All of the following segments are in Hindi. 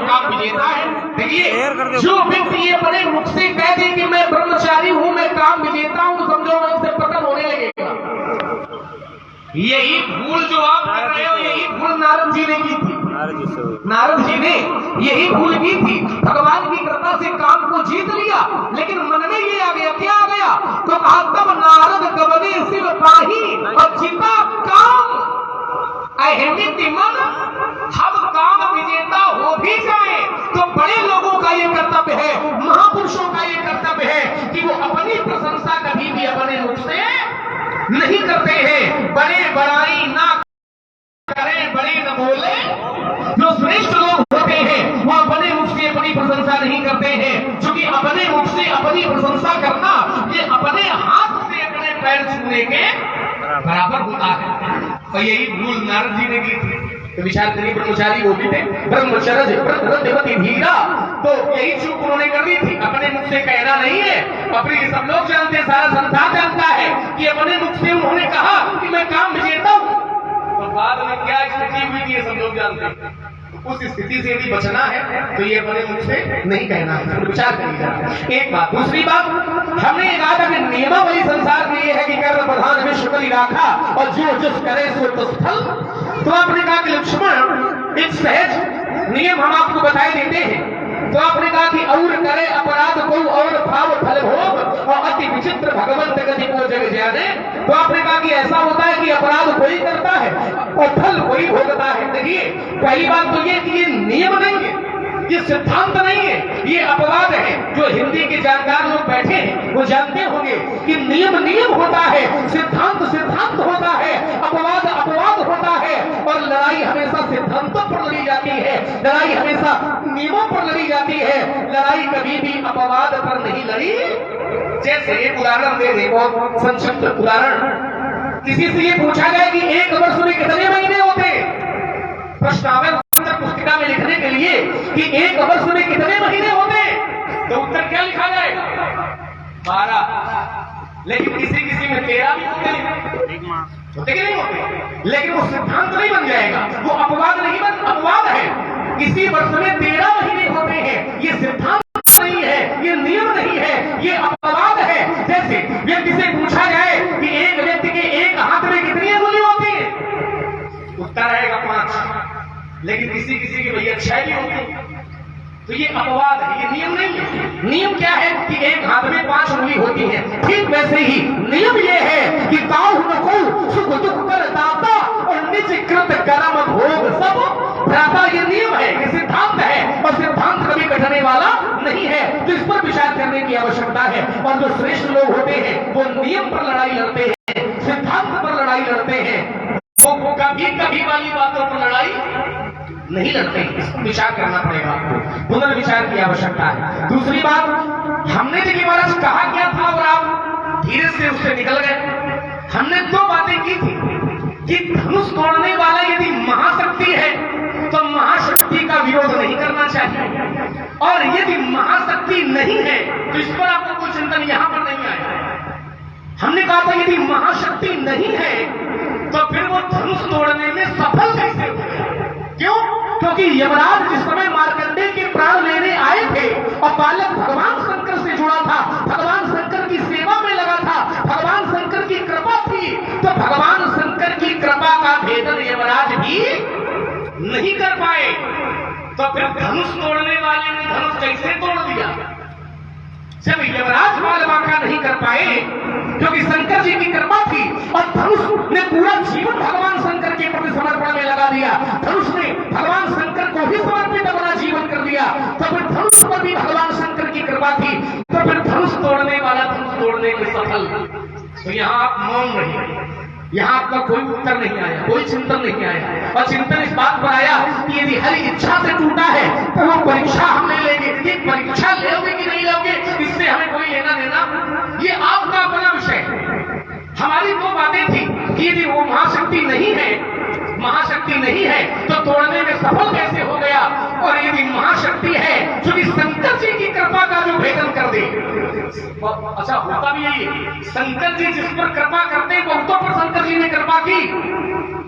काम विजेता है। देखिए जो व्यक्ति ये अपने मुख से कह दे कि मैं ब्रह्मचारी हूं, मैं काम विजेता हूं, समझो मैं उससे पतन होने लगेगा। यही भूल जो आप कर रहे हो, यही भूल नारद जी ने की थी। नारद जी ने यही भूल की थी। भगवान की कृपा से काम को जीत लिया, लेकिन मन में ये आ गया, क्या आ गया? तो कहा तब नारद गवने शिव पाही और जीता काम अहमित मन। हम काम विजेता हो भी जाए तो बड़े लोगों का ये कर्तव्य है, महापुरुषों का ये कर्तव्य है कि वो अपनी प्रशंसा कभी भी अपने मुख से नहीं करते हैं। बड़े बड़ाई ना करें, बड़े न बोले। जो श्रेष्ठ लोग होते हैं वो अपने मुख से अपनी प्रशंसा नहीं करते हैं, क्योंकि अपने मुख से अपनी प्रशंसा करना ये अपने हाथ से अपने पैर छूने के बराबर होता है। और यही भूल नारद जी ने की थी। तो विचार करिए, ब्रह्मचारी वो भी थे, ब्रह्मचर्य धीरा, तो यही चूक उन्होंने कर दी थी। अपने मुख से कहना नहीं है, अपने सब लोग जानते हैं, सारा संसार जानता है कि अपने मुख से उन्होंने कहा कि मैं काम विजेता हूं, और बाद में क्या स्थिति हुई थी सब लोग जानते हैं। उस स्थिति से यदि बचना है तो ये अपने मुख से नहीं कहना है। विचार करिए। एक बात। दूसरी बात, हमने कहा था कि नियमावली संसार में ये है कि कर्म प्रधान विश्व कली राखा और जो जिस करे सो तो फल। तो आपने कहा कि लक्ष्मण एक सहज नियम हम आपको बताए देते हैं। तो आपने कहा कि और करे अपराध को और भाव फल भोग और अति विचित्र भगवंत गति को जग जाने। तो आपने कहा कि ऐसा होता है कि अपराध कोई करता है और फल कोई भोगता है। देखिए पहली बात तो ये कि ये नियम नहीं है, ये सिद्धांत नहीं है, ये अपवाद है। जो हिंदी के जानकार लोग बैठे हैं वो जानते होंगे कि नियम नियम होता है, सिद्धांत सिद्धांत होता है, अपवाद अपवाद होता है। और लड़ाई हमेशा सिद्धांतों पर लड़ी जाती है, लड़ाई हमेशा नियमों पर लड़ी जाती है, लड़ाई कभी भी अपवाद पर नहीं लड़ी। जैसे एक उदाहरण दे दे, बहुत संक्षिप्त उदाहरण। किसी से ये पूछा जाए कि एक वर्ष में कितने महीने होते, प्रश्नावली पुस्तिका में लिखने के लिए कि एक वर्ष में कितने महीने होते, तो उत्तर क्या लिखा जाएगा? 12। लेकिन किसी किसी में 13 भी होते कि नहीं होते, लेकिन वो सिद्धांत नहीं बन जाएगा, वो अपवाद नहीं बन, अपवाद है। किसी वर्ष में 13 महीने होते हैं, ये सिद्धांत नहीं है, ये नियम नहीं है, ये अपवाद है। जैसे व्यक्ति से पूछा जाए कि एक व्यक्ति के एक हाथ में कितनी अंगुली होती है, उत्तर आएगा 5, लेकिन किसी किसी की भैया 6 भी होती है। तो ये अपवाद है, ये नियम नहीं है। नियम क्या है कि एक हाथ में 5 उंगली होती है। ठीक वैसे ही नियम ये है कि काहू न को सुख दुख कर दाता और निज कृत कर्म भोग सब भ्राता। ये नियम है, ये सिद्धांत है, और सिद्धांत कभी कटने वाला नहीं है। तो इस पर विचार करने की आवश्यकता है। और जो श्रेष्ठ लोग होते हैं वो नियम पर लड़ाई लड़ते हैं, सिद्धांत पर लड़ाई लड़ते हैं, वो कभी कभी वाली बातों पर लड़ाई नहीं लड़ते। इसको विचार करना पड़ेगा, आपको पुनर्विचार की आवश्यकता है। दूसरी बात, हमने देखिए महाराज कहा क्या था और आप धीरे से उससे निकल गए। हमने 2 बातें की थी कि धनुष तोड़ने वाला यदि महाशक्ति है तो महाशक्ति का विरोध नहीं करना चाहिए, और यदि महाशक्ति नहीं है तो इस पर आपको कोई चिंतन यहां पर नहीं आया। हमने कहा था यदि महाशक्ति नहीं है तो फिर वो धनुष तोड़ने में सफल कैसे हुए? क्यों? क्योंकि यमराज जिस समय मार्कंडेय के प्राण लेने आए थे और बालक भगवान शंकर से जुड़ा था, भगवान शंकर की सेवा में लगा था, भगवान शंकर की कृपा थी, तो भगवान शंकर की कृपा का भेदन यमराज भी नहीं कर पाए। तो फिर धनुष तोड़ने वाले ने धनुष कैसे तोड़ दिया? जब यमराज बालवाका नहीं कर पाए क्योंकि शंकर जी की कृपा थी, और धनुष ने पूरा जीवन भगवान शंकर के प्रति समर्पण में लगा दिया, धनुष ने भगवान शंकर को ही समर्पित अपना जीवन कर दिया, तो फिर धनुष पर भी भगवान शंकर की कृपा थी, तो फिर धनुष तोड़ने वाला धनुष तोड़ने में सफल। तो यहाँ आप मौन रहिए, यहाँ आपका कोई उत्तर नहीं आया, कोई चिंतन नहीं आया। और चिंतन इस बात पर आया कि यदि हरी इच्छा से टूटा है तो वो परीक्षा हम नहीं लेंगे। यदि परीक्षा लोगे कि नहीं लोगे इससे हमें कोई लेना देना, ये आपका अपना विषय है। हमारी 2 बातें थी कि यदि वो महाशक्ति नहीं है, महाशक्ति नहीं है तो तोड़ने में सफल कैसे हो गया, और यदि महाशक्ति है जो कि शंकर जी की कृपा का जो भेदन कर दे। अच्छा होता भी यही है, शंकर जी जिस पर कृपा करते बहुतों पर शंकर जी ने कृपा की,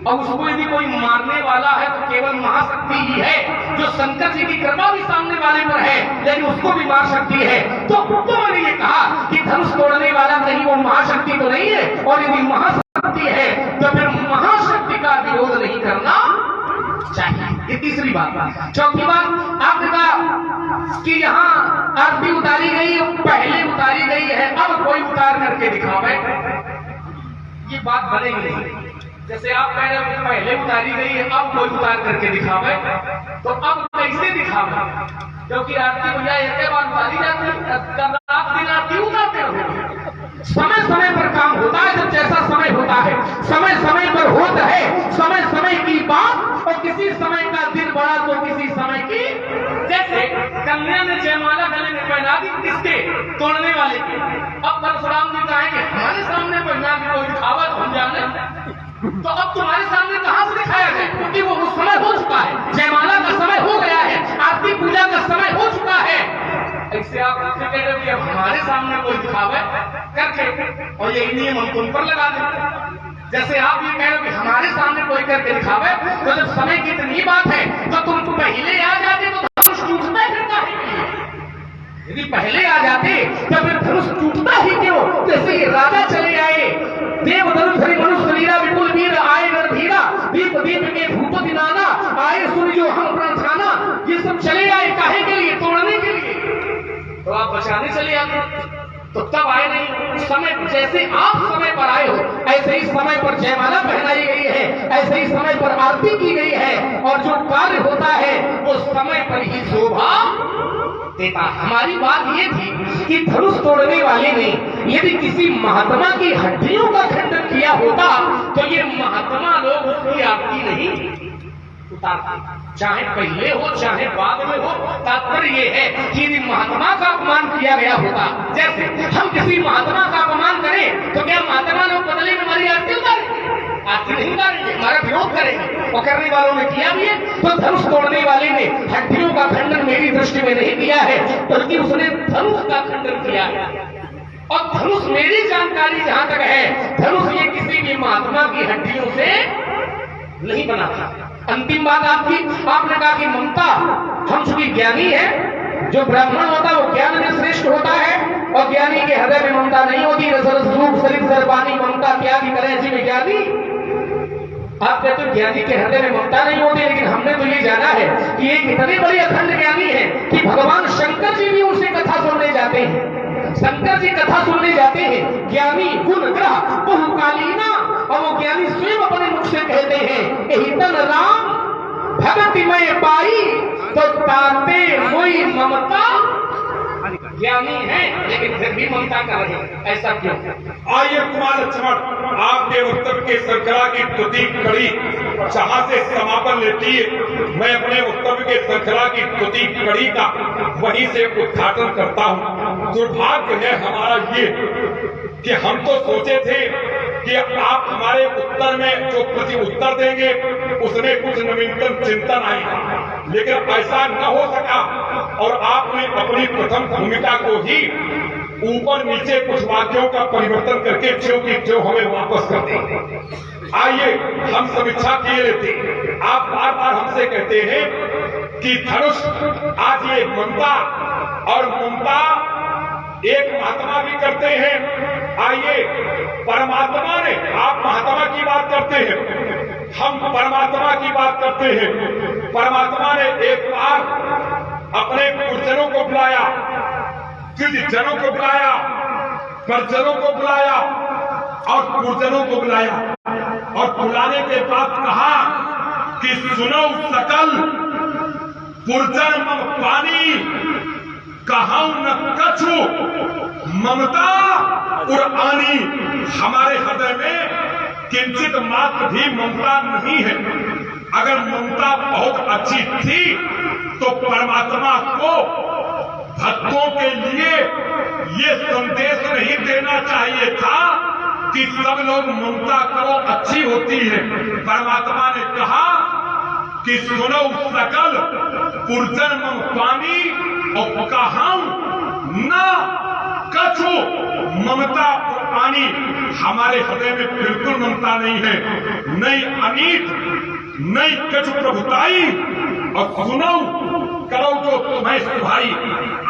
और उसको यदि कोई मारने वाला है तो केवल महाशक्ति ही है जो शंकर जी की कृपा भी सामने वाले पर है लेकिन उसको भी मार सकती है। तो मैंने ये कहा कि धनुष तोड़ने वाला कहीं वो महाशक्ति तो नहीं है, और यदि महाशक्ति है तो फिर महाशक्ति का विरोध नहीं करना चाहिए। ये तीसरी बात। चौथी बात आपने कहा कि यहाँ आरती उतारी गई, पहले उतारी गई है, अब कोई उतार करके दिखावे, ये बात बनेगी नहीं। जैसे आप कह रहे हो पहले उतारी गई है, अब कोई उतार करके दिखावे, तो अब कैसे दिखावे? क्योंकि आरती भैया एक बार उतारी जाती है, रात दिन आरती उतारते रहो। समय समय पर काम होता है, जब जैसा समय होता है समय समय पर होता है, समय समय की बात, और किसी समय का दिन बड़ा तो किसी समय की। जैसे कन्या ने जयमाला गले में पहना दी, किसके? तोड़ने वाले के। अब परशुराम जी कहेंगे हमारे सामने पहना दी, कोई दिखावा तो हम जाने, तो अब तुम्हारे सामने कहां से दिखाया जाए? क्योंकि वो समय हो चुका है, जयमाला का समय हो गया है, आरती पूजा का समय हो चुका है। ऐसे आप कह रहे हो कि अब हमारे सामने कोई दिखावे करके, और यही नियम हम तुम पर लगा देते। जैसे आप ये कह रहे हो कि हमारे सामने कोई करके दिखावे, तो जब समय की इतनी बात है तो तुम पहले आ जाते तो धनुष टूटता फिरता है। यदि पहले आ जाते तो फिर धनुष टूटता ही क्यों? जैसे ये राजा चले आए, देव धनुष धरि मनुष्य लीला, विपुल वीर आए रणधीरा, दीप दीप के भूप दिनाना, आए सुन जो हम प्राण खाना। ये सब चले आए काहे के लिए? तोड़ने के लिए। तो आप बचाने चले आते तो तब आए नहीं। समय जैसे आप समय पर आए हो, ऐसे ही समय पर जयमाला पहनाई गई है, ऐसे ही समय पर आरती की गई है, और जो कार्य होता है वो समय पर ही शोभा देता। हमारी बात ये थी कि धनुष तोड़ने वाले ने यदि किसी महात्मा की हड्डियों का खंडन किया होता तो ये महात्मा लोग उसकी आरती नहीं उतारते, चाहे पहले हो चाहे बाद में हो। तात्पर्य ये है कि यदि महात्मा का अपमान किया गया होता, जैसे हम किसी महात्मा का अपमान करें तो क्या महात्मा लोग बदले में हमारी आरती उतारेंगे? आरती नहीं उतारेंगे, हमारा विरोध करेंगे। और करने वालों ने किया भी है। तो धनुष तोड़ने वाले ने हड्डियों का खंडन मेरी दृष्टि में नहीं किया है, बल्कि उसने धनुष का खंडन किया है। और धनुष मेरी जानकारी जहां तक है, धनुष ये किसी भी महात्मा की हड्डियों से नहीं बना था। अंतिम बात आपकी, आपने कहा कि ममता, हम चूंकि ज्ञानी है, जो ब्राह्मण होता है वो ज्ञान में श्रेष्ठ होता है, और ज्ञानी के हृदय में ममता नहीं होती। सरपानी ममता त्यागी करें जीव ज्ञानी। आप कहते हो ज्ञानी के हृदय में ममता नहीं होती, लेकिन हमने तो ये जाना है कि एक इतने बड़े अखंड ज्ञानी है कि भगवान शंकर जी भी उनसे कथा सुनने जाते हैं। शंकर जी कथा सुनने जाते हैं। ज्ञानी गुण ग्रह बहुकालीना, और वो ज्ञानी स्वयं अपने मुख से कहते हैं यही तन राम भगति में पाई, तो ताते कोई ममता। ज्ञानी है लेकिन फिर भी ममता कर रहे हैं, ऐसा क्यों? आइए कुमार लक्ष्मण, आपके उत्तर के श्रृंखला की द्वितीय कड़ी जहां से समापन लेती है, मैं अपने उत्तर के श्रृंखला की द्वितीय कड़ी का वहीं से उद्घाटन करता हूं। दुर्भाग्य है हमारा ये कि हम तो सोचे थे कि आप हमारे उत्तर में जो प्रति उत्तर देंगे उसमें कुछ नवीनतम चिंतन आएगा, लेकिन ऐसा न हो सका, और आपने अपनी प्रथम भूमिका को ही ऊपर नीचे कुछ वाक्यों का परिवर्तन करके जो की जो हमें वापस कर दें। आइए हम समीक्षा किए लेते। आप बार बार हमसे कहते हैं कि धनुष आज ये ममता और ममता एक महात्मा भी करते हैं। आइए परमात्मा ने, आप महात्मा की बात करते हैं, हम परमात्मा की बात करते हैं। परमात्मा ने एक बार अपने गुरुजनों को बुलाया, जनों को बुलाया, परिजनों को बुलाया और गुरुजनों को बुलाया, और बुलाने के बाद कहा कि सुनो सकल पुरजन मम पानी, कहा न कछु ममता उड़ानी। हमारे हृदय में किंचित मात्र भी ममता नहीं है। अगर ममता बहुत अच्छी थी तो परमात्मा को भक्तों के लिए ये संदेश नहीं देना चाहिए था कि सब लोग ममता करो, अच्छी होती है। परमात्मा ने कहा कि सुनो सकल पुरजन मम पानी, और कहा न कछु ममता पानी। हमारे हृदय में बिल्कुल ममता नहीं है, नहीं अनीत, नहीं कछु प्रभुताई, और सुनाऊं, करो जो तुम्हें सुहाई,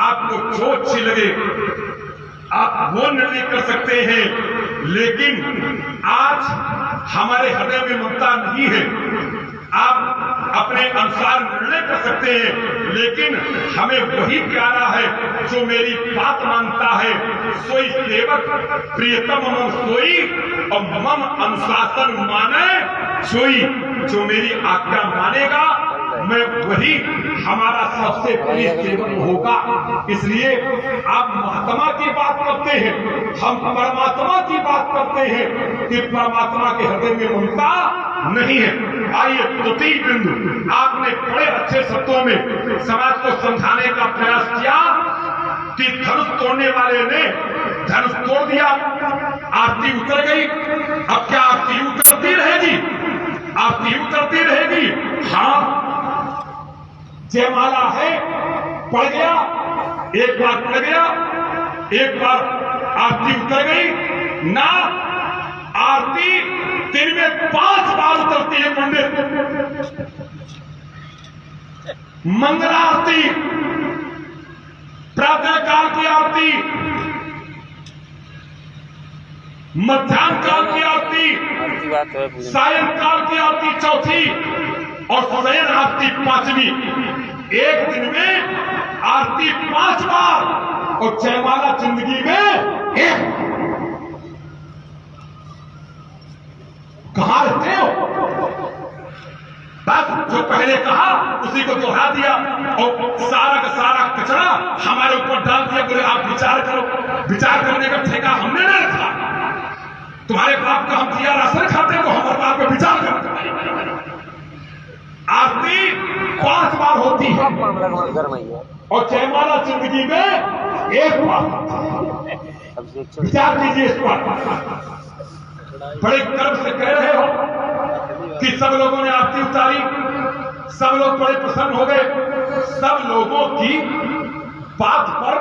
आपको जो अच्छी लगे आप वो निर्णय कर सकते हैं। लेकिन आज हमारे हृदय में ममता नहीं है, आप अपने अनुसार निर्णय कर सकते हैं, लेकिन हमें वही प्यारा है जो मेरी बात मानता है। सोई सेवक प्रियतम मम सोई, और मम अनुशासन माने सोई। जो मेरी आज्ञा मानेगा मैं वही हमारा सबसे प्रिय सेवक होगा। इसलिए आप महात्मा की बात करते हैं, हम परमात्मा की बात करते हैं कि परमात्मा के हृदय में ममता नहीं है। आइए तृतीय बिंदु, आपने बड़े अच्छे शब्दों में समाज को समझाने का प्रयास किया कि धनुष तोड़ने वाले ने धनुष तोड़ दिया, आरती उतर गई। अब क्या आरती उतरती रहेगी? आरती उतरती रहेगी। हाँ, जयमाला है, पड़ गया, एक बार पड़ गया, एक बार आरती उतर गई ना। आरती दिन में 5 बार उतरती है पंडित। मंगला आरती, प्रातः काल की आरती, मध्याह्न काल की आरती, सायंकाल की आरती चौथी, और शयन आरती 5वीं। एक दिन में आरती 5 बार, और जयमाला जिंदगी में 1। कहां रहते हो? बस जो पहले कहा उसी को दोहरा दिया, और सारा का सारा कचरा हमारे ऊपर डाल दिया। बोले आप विचार करो। विचार करने का ठेका हमने नहीं रखा। तुम्हारे बाप का हम दिया राशन खाते तो हमारे बाप पे विचार करते। आरती 5 बार होती है, और जयमाला जिंदगी में 1 बार। विचार कीजिए इस पर। बड़े गर्व से कह रहे हो कि सब लोगों ने आरती उतारी, सब लोग बड़े प्रसन्न हो गए। सब लोगों की बात पर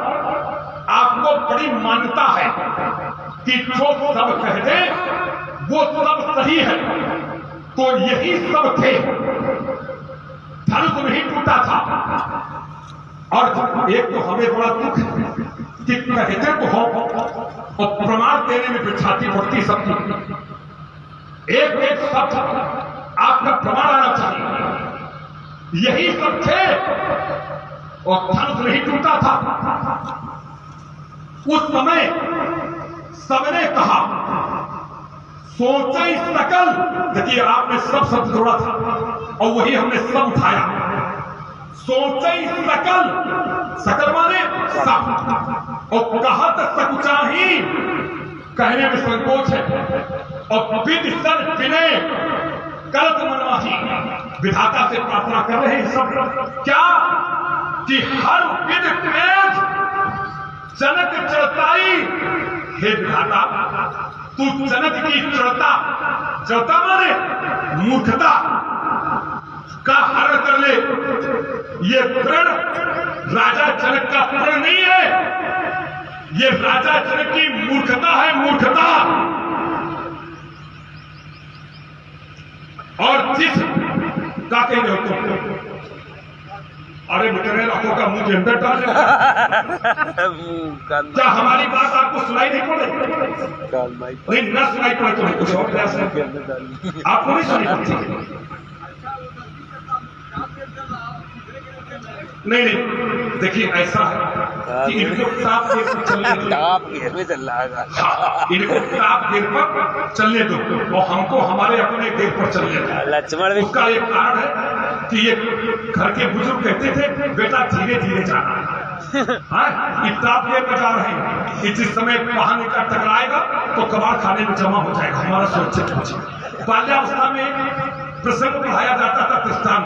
आपको बड़ी मान्यता है कि जो सब कह दे वो सब सही है। तो यही सब थे। धनुष नहीं टूटा था। और एक तो हमें बड़ा दुख कि कहते तो हो और प्रमाण देने में बिछाती पड़ती सबकी। एक शब्द आपका प्रमाण आना चाहिए। यही सब थे और धनुष नहीं टूटा था। उस समय सबने कहा सोचे सकल। देखिए आपने सब शब्द जोड़ा था और वही हमने सब उठाया। सोचे सकल, सकल माने सब, और कहत सकुचाही, कहने में संकोच है। और विधि सन विनय करत मनवाही, विधाता से प्रार्थना कर रहे हैं सब। क्या कि हर विधि तेज जनक चढ़ताई। हे विधाता, तू जनक की चढ़ता, चढ़ता माने मूर्खता का हरण कर ले। ये प्रण राजा जनक का प्रण नहीं है, ये राजा जनक की मूर्खता है, मूर्खता। और जिस का कहेंगे तुम, अरे मिटने लाखों का मुंह के अंदर डाल क्या हमारी बात आपको सुनाई नहीं पड़े? नहीं, न सुनाई पड़े तो कुछ और प्रयास है। आपको नहीं सुनाई पड़ती? नहीं, देखिए ऐसा है कि इनको ताप देर पर चलने दो। हाँ, इनको ताप देर पर चलने दो और हमको हमारे अपने देर पर चलने दो। लक्ष्मण, उसका एक कारण है कि ये घर के बुजुर्ग कहते थे बेटा धीरे धीरे जाना है। हाँ, ताप देर पर जा रहे हैं कि जिस समय वाहन का टकराएगा तो कबाड़ खाने में जमा हो जाएगा, हमारा सुरक्षित हो जाएगा। बाल्यावस्था में प्रसंग पढ़ाया जाता था दृष्टांत।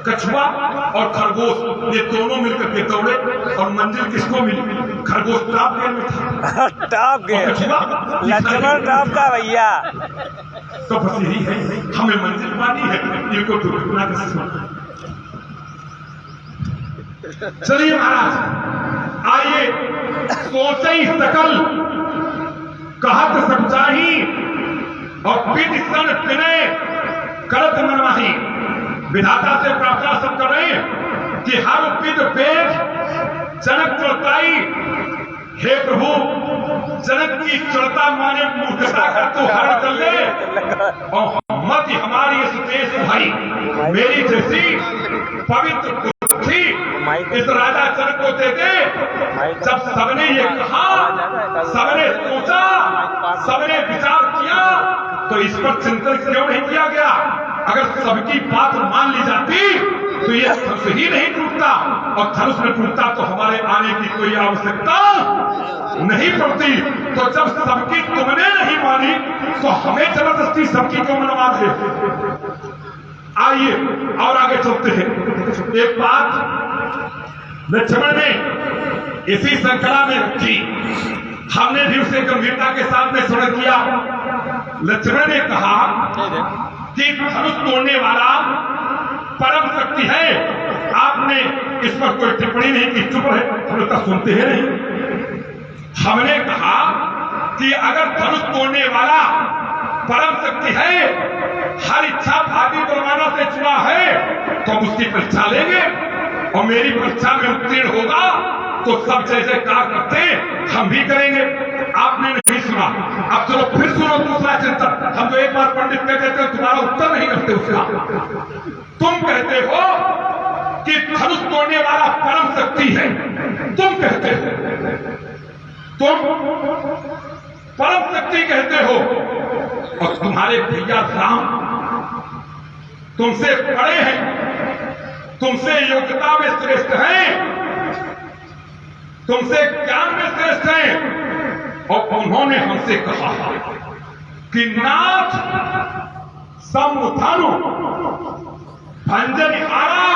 कछुआ और खरगोश ये दोनों मिलकर के दौड़े और मंजिल किसको मिली? खरगोश टॉप गेयर में था। टॉप गेयर, लक्ष्मण टॉप का भैया। तो बस यही है, हमें मंजिल पानी है, इनको दुर्घटना का सिस्टम। चलिए महाराज, आइए। सोचे सकल कहत सच्चाही, और विधि सन विनय करत मनमाही। विधाता से प्रार्थना सब कर रहे हैं कि हर उपविद वेद जनक चढ़ताई, हे प्रभु जनक की चढ़ता माने मूर्खता का तो हर कर ले, और मत हमारी इस देश भाई मेरी जैसी पवित्र पुत्री इस राजा जनक को दे दे। जब सबने ये कहा, सबने सोचा, सबने विचार किया, तो इस पर चिंतन क्यों नहीं किया गया? अगर सबकी बात मान ली जाती तो ये धनुष ही नहीं टूटता, और धनुष में टूटता तो हमारे आने की कोई आवश्यकता नहीं पड़ती। तो जब सबकी तुमने नहीं मानी तो हमें जबरदस्ती सबकी क्यों मनवा दे? आइए और आगे चलते हैं। एक बात लक्ष्मण ने इसी श्रृंखला में रखी, हमने भी उसे गंभीरता के साथ में स्मरण किया। लक्ष्मण ने कहा कि धनुष तोड़ने वाला परम शक्ति है। आपने इस पर कोई टिप्पणी नहीं की, चुप है, हम तो सुनते हैं नहीं। हमने कहा कि अगर धनुष तोड़ने वाला परम शक्ति है, हर इच्छा भावी बलवाना से चुना है, तो हम उसकी परीक्षा लेंगे, और मेरी परीक्षा में उत्तीर्ण होगा तो सब जैसे कार्य करते हम भी करेंगे। आपने नहीं सुना, अब चलो फिर सुनो दूसरा चिंतन। हम जो एक बार पंडित कह देते हैं तुम्हारा उत्तर नहीं करते उसका। तुम कहते हो कि धनुष तोड़ने वाला परम शक्ति है, तुम कहते हो, तुम परम शक्ति कहते हो, और तुम्हारे भैया राम तुमसे बड़े हैं, तुमसे योग्यता में श्रेष्ठ हैं, तुमसे ज्ञान में श्रेष्ठ हैं, और उन्होंने हमसे कहा कि नाथ समुधानु भंजनिहारा,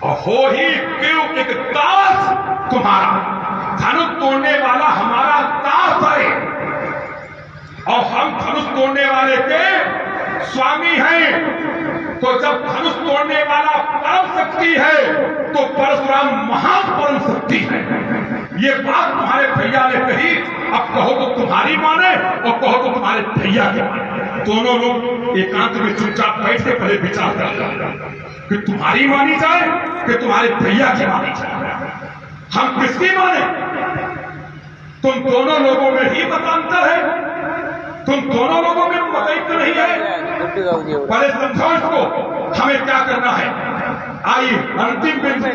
और हो ही क्यों एक दास तुम्हारा। धनुष तोड़ने वाला हमारा दास है, और हम धनुष तोड़ने वाले के स्वामी हैं। तो जब धनुष तोड़ने वाला परम शक्ति है तो परशुराम महापरम शक्ति है। ये बात तुम्हारे भैया ने कही, अब कहो तो तुम्हारी माने और कहो तो तुम्हारे भैया की माने। दोनों लोग एकांत में चुपचाप बैठ के पहले विचार कर कि तुम्हारी मानी जाए कि तुम्हारे भैया की मानी जाए, हम किसकी माने? तुम दोनों लोगों में ही मतांतर है, तुम दोनों लोगों में मतैक्य नहीं है। पहले समझो इसको, हमें क्या करना है। आइए अंतिम बिंदु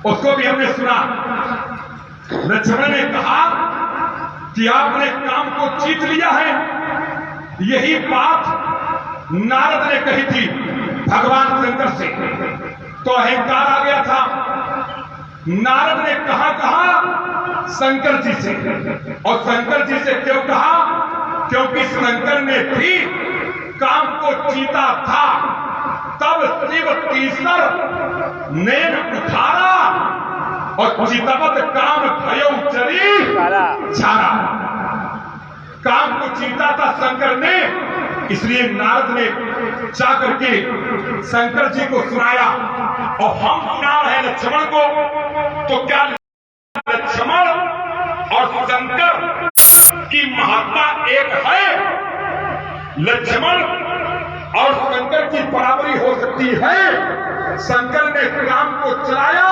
उसको भी हमने सुना। लक्ष्मण ने कहा कि आपने काम को जीत लिया है। यही बात नारद ने कही थी भगवान शंकर से, तो अहंकार आ गया था। नारद ने कहा शंकर जी से, और शंकर जी से क्यों कहा? क्योंकि शंकर ने भी काम को जीता था। तब शिव तीसर नैन उठारा, और चितवत काम भयो चरी छारा। काम को जीता था शंकर ने, इसलिए नारद ने जा करके शंकर जी को सुनाया, और हम सुना रहे लक्ष्मण को। तो क्या लक्ष्मण और शंकर की महात्मा एक है? लक्ष्मण और शंकर की बराबरी हो सकती है? शंकर ने काम को चलाया,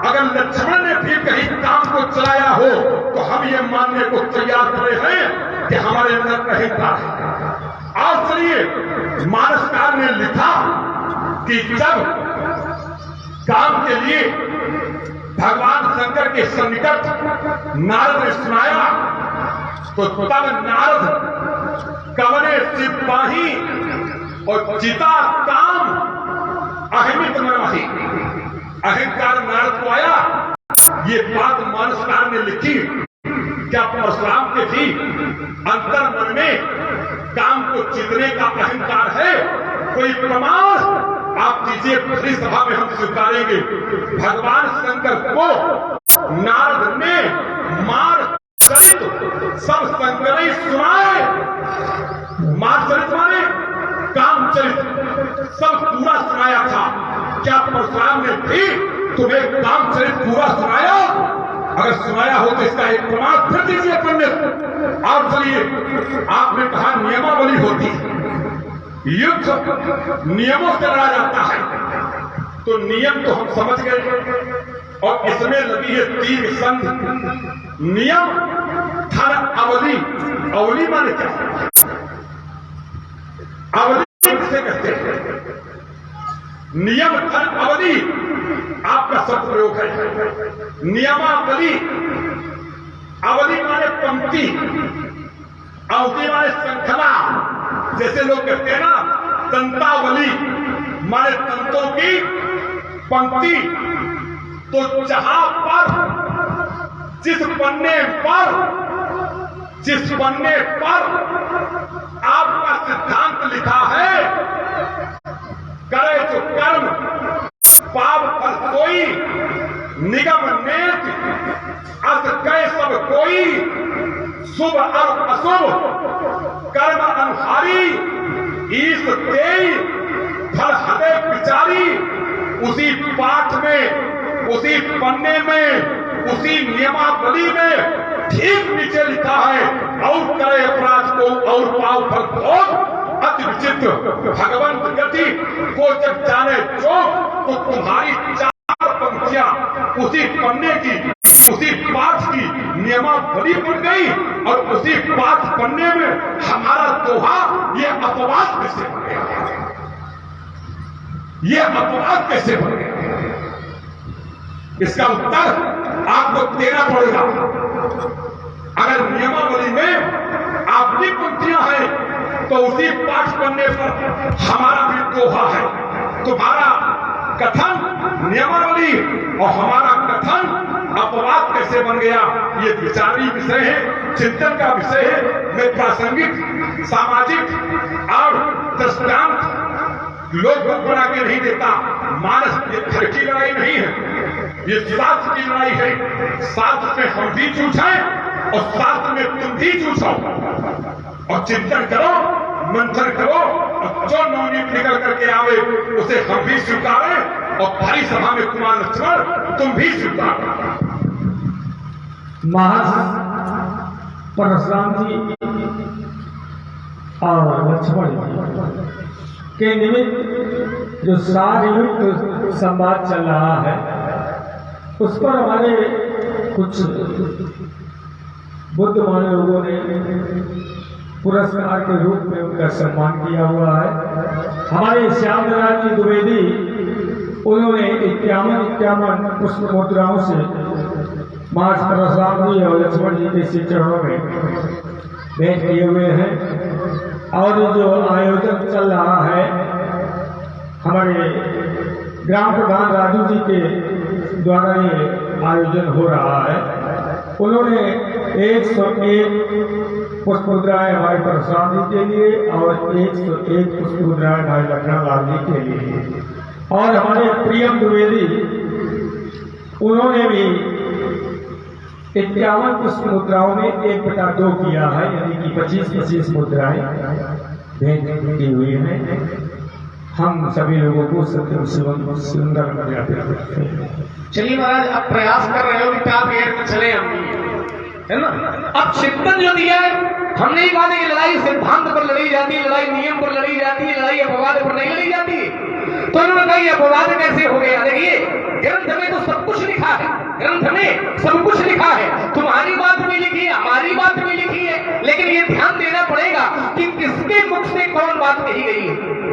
अगर लक्ष्मण ने भी कहीं काम को चलाया हो तो हम ये मानने को तैयार खड़े हैं कि हमारे अंदर अहंकार है। और चलिए, मानसकार ने लिखा कि जब काम के लिए भगवान शंकर के सन्निकट नारद ने सुनाया, तो तब नारद कवने सिपाही और चिता काम अहमित मनवाही। अहंकार नारद को आया। ये बात मानसकार ने लिखी। क्या परशुराम के भी अंतर मन में काम को जीतने का अहंकार है? कोई प्रमाण आप दीजिए, पिछली सभा में हम स्वीकारेंगे। भगवान शंकर को नारद ने मार चरित सब शंकर ही सुनाए। मार चरित माने काम चरित सब पूरा सुनाया था। क्या परशुराम ने भी तुम्हें काम चरित पूरा सुनाया? अगर सुनाया हो तो इसका एक प्रमाण फिर दीजिए पंडित। और चलिए, आपने कहा नियमावली होती, युद्ध नियमों से लड़ा जाता है। तो नियम तो हम समझ गए और इसमें लगी है 3 संधि। नियम, धन, अवधि। अवधि माने क्या? अवधि किसे कहते हैं? नियम, धन, अवधि आपका शब्द प्रयोग है। नियमावली, अवधि माने पंक्ति, अवधि माने श्रृंखला। जैसे लोग कहते हैं ना तंतावली माने तंतों की पंक्ति। तो जहां पर जिस पन्ने पर आपका सिद्धांत लिखा है, करे जो कर्म पाप फल कोई, निगम नेत अस गए सब कोई, शुभ और अशुभ कर्म अनुहारी, ईश तेई फल हृदय विचारी। उसी पाठ में, उसी पन्ने में, उसी नियमावली में ठीक नीचे लिखा है, और करे अपराध को और पाप फल भोग अति विचित्र भगवंत गति को जब जाने जो। तो तुम्हारी 4 पंक्तियां उसी पन्ने की, उसी पाठ की नियमावली बन गई, और उसी पाठ पन्ने में हमारा दोहा, ये अपवाद कैसे बन गया? ये अपवाद कैसे बन गया? इसका उत्तर आपको देना पड़ेगा। अगर नियमावली में आपकी पंक्तियां हैं तो उसी पाठ पन्ने पर हमारा भी दोहा है। तुम्हारा कथन नियमावली और हमारा कथन अपवाद कैसे बन गया, ये विचारी विषय है, चिंतन का विषय है। मैं प्रासंगिक, सामाजिक और दृष्टांत लोग बना के नहीं देता। मानस ये घर की लड़ाई नहीं है, ये शास्त्र की लड़ाई है। शास्त्र में हम भी जूझें और शास्त्र में तुम भी जूझो, और चिंतन करो, मंथन करो, और जो नवनीत निकल करके आवे उसे हम भी स्वीकारें, और भारी सभा में कुमार लक्ष्मण तुम भी स्वीकारो। महाराज परशुराम जी और लक्ष्मण जी के निमित्त जो सारयुक्त संवाद चल रहा है, उस पर हमारे कुछ बुद्धिमान लोगों ने पुरस्कार के रूप में उनका सम्मान किया हुआ है। हमारे श्याम नारायण जी द्विवेदी, उन्होंने 51 पुष्प मुद्राओं से महाराज परशुराम जी और लक्ष्मण जी के श्री चरणों में भेंट किए हुए हैं। और जो आयोजन चल रहा है, हमारे ग्राम प्रधान राजू जी के द्वारा ये आयोजन हो रहा है। उन्होंने 101 पुष्प मुद्राएं हमारे परशुराम जी के लिए और 101 पुष्प मुद्राएं हमारे लखनलाल जी के लिए, और हमारे प्रियम द्विवेदी उन्होंने भी 51 पुष्प मुद्राओं में 1/2 किया है, यानी कि 25-25 मुद्राएं भेंट की हुई हैं। हम सभी लोगों को सुंदर ज्ञापित करते हैं। चलिए महाराज, अब प्रयास कर रहे हो कि आप एयर में चले, हम है ना। अब चिंतन जो दिया है, हमने ही कहा कि लड़ाई सिद्धांत पर लड़ी जाती है, लड़ाई नियम पर लड़ी जाती है, लड़ाई अपवाद पर नहीं लड़ी जाती है। तो इन्होंने कहा ये अपवाद कैसे हो गया? देखिए ग्रंथ में तो सब कुछ लिखा है, ग्रंथ में सब कुछ लिखा है। तुम्हारी बात भी लिखी है, हमारी बात भी लिखी है, लेकिन ये ध्यान देना पड़ेगा कि किसके मुख से कौन बात कही गई है।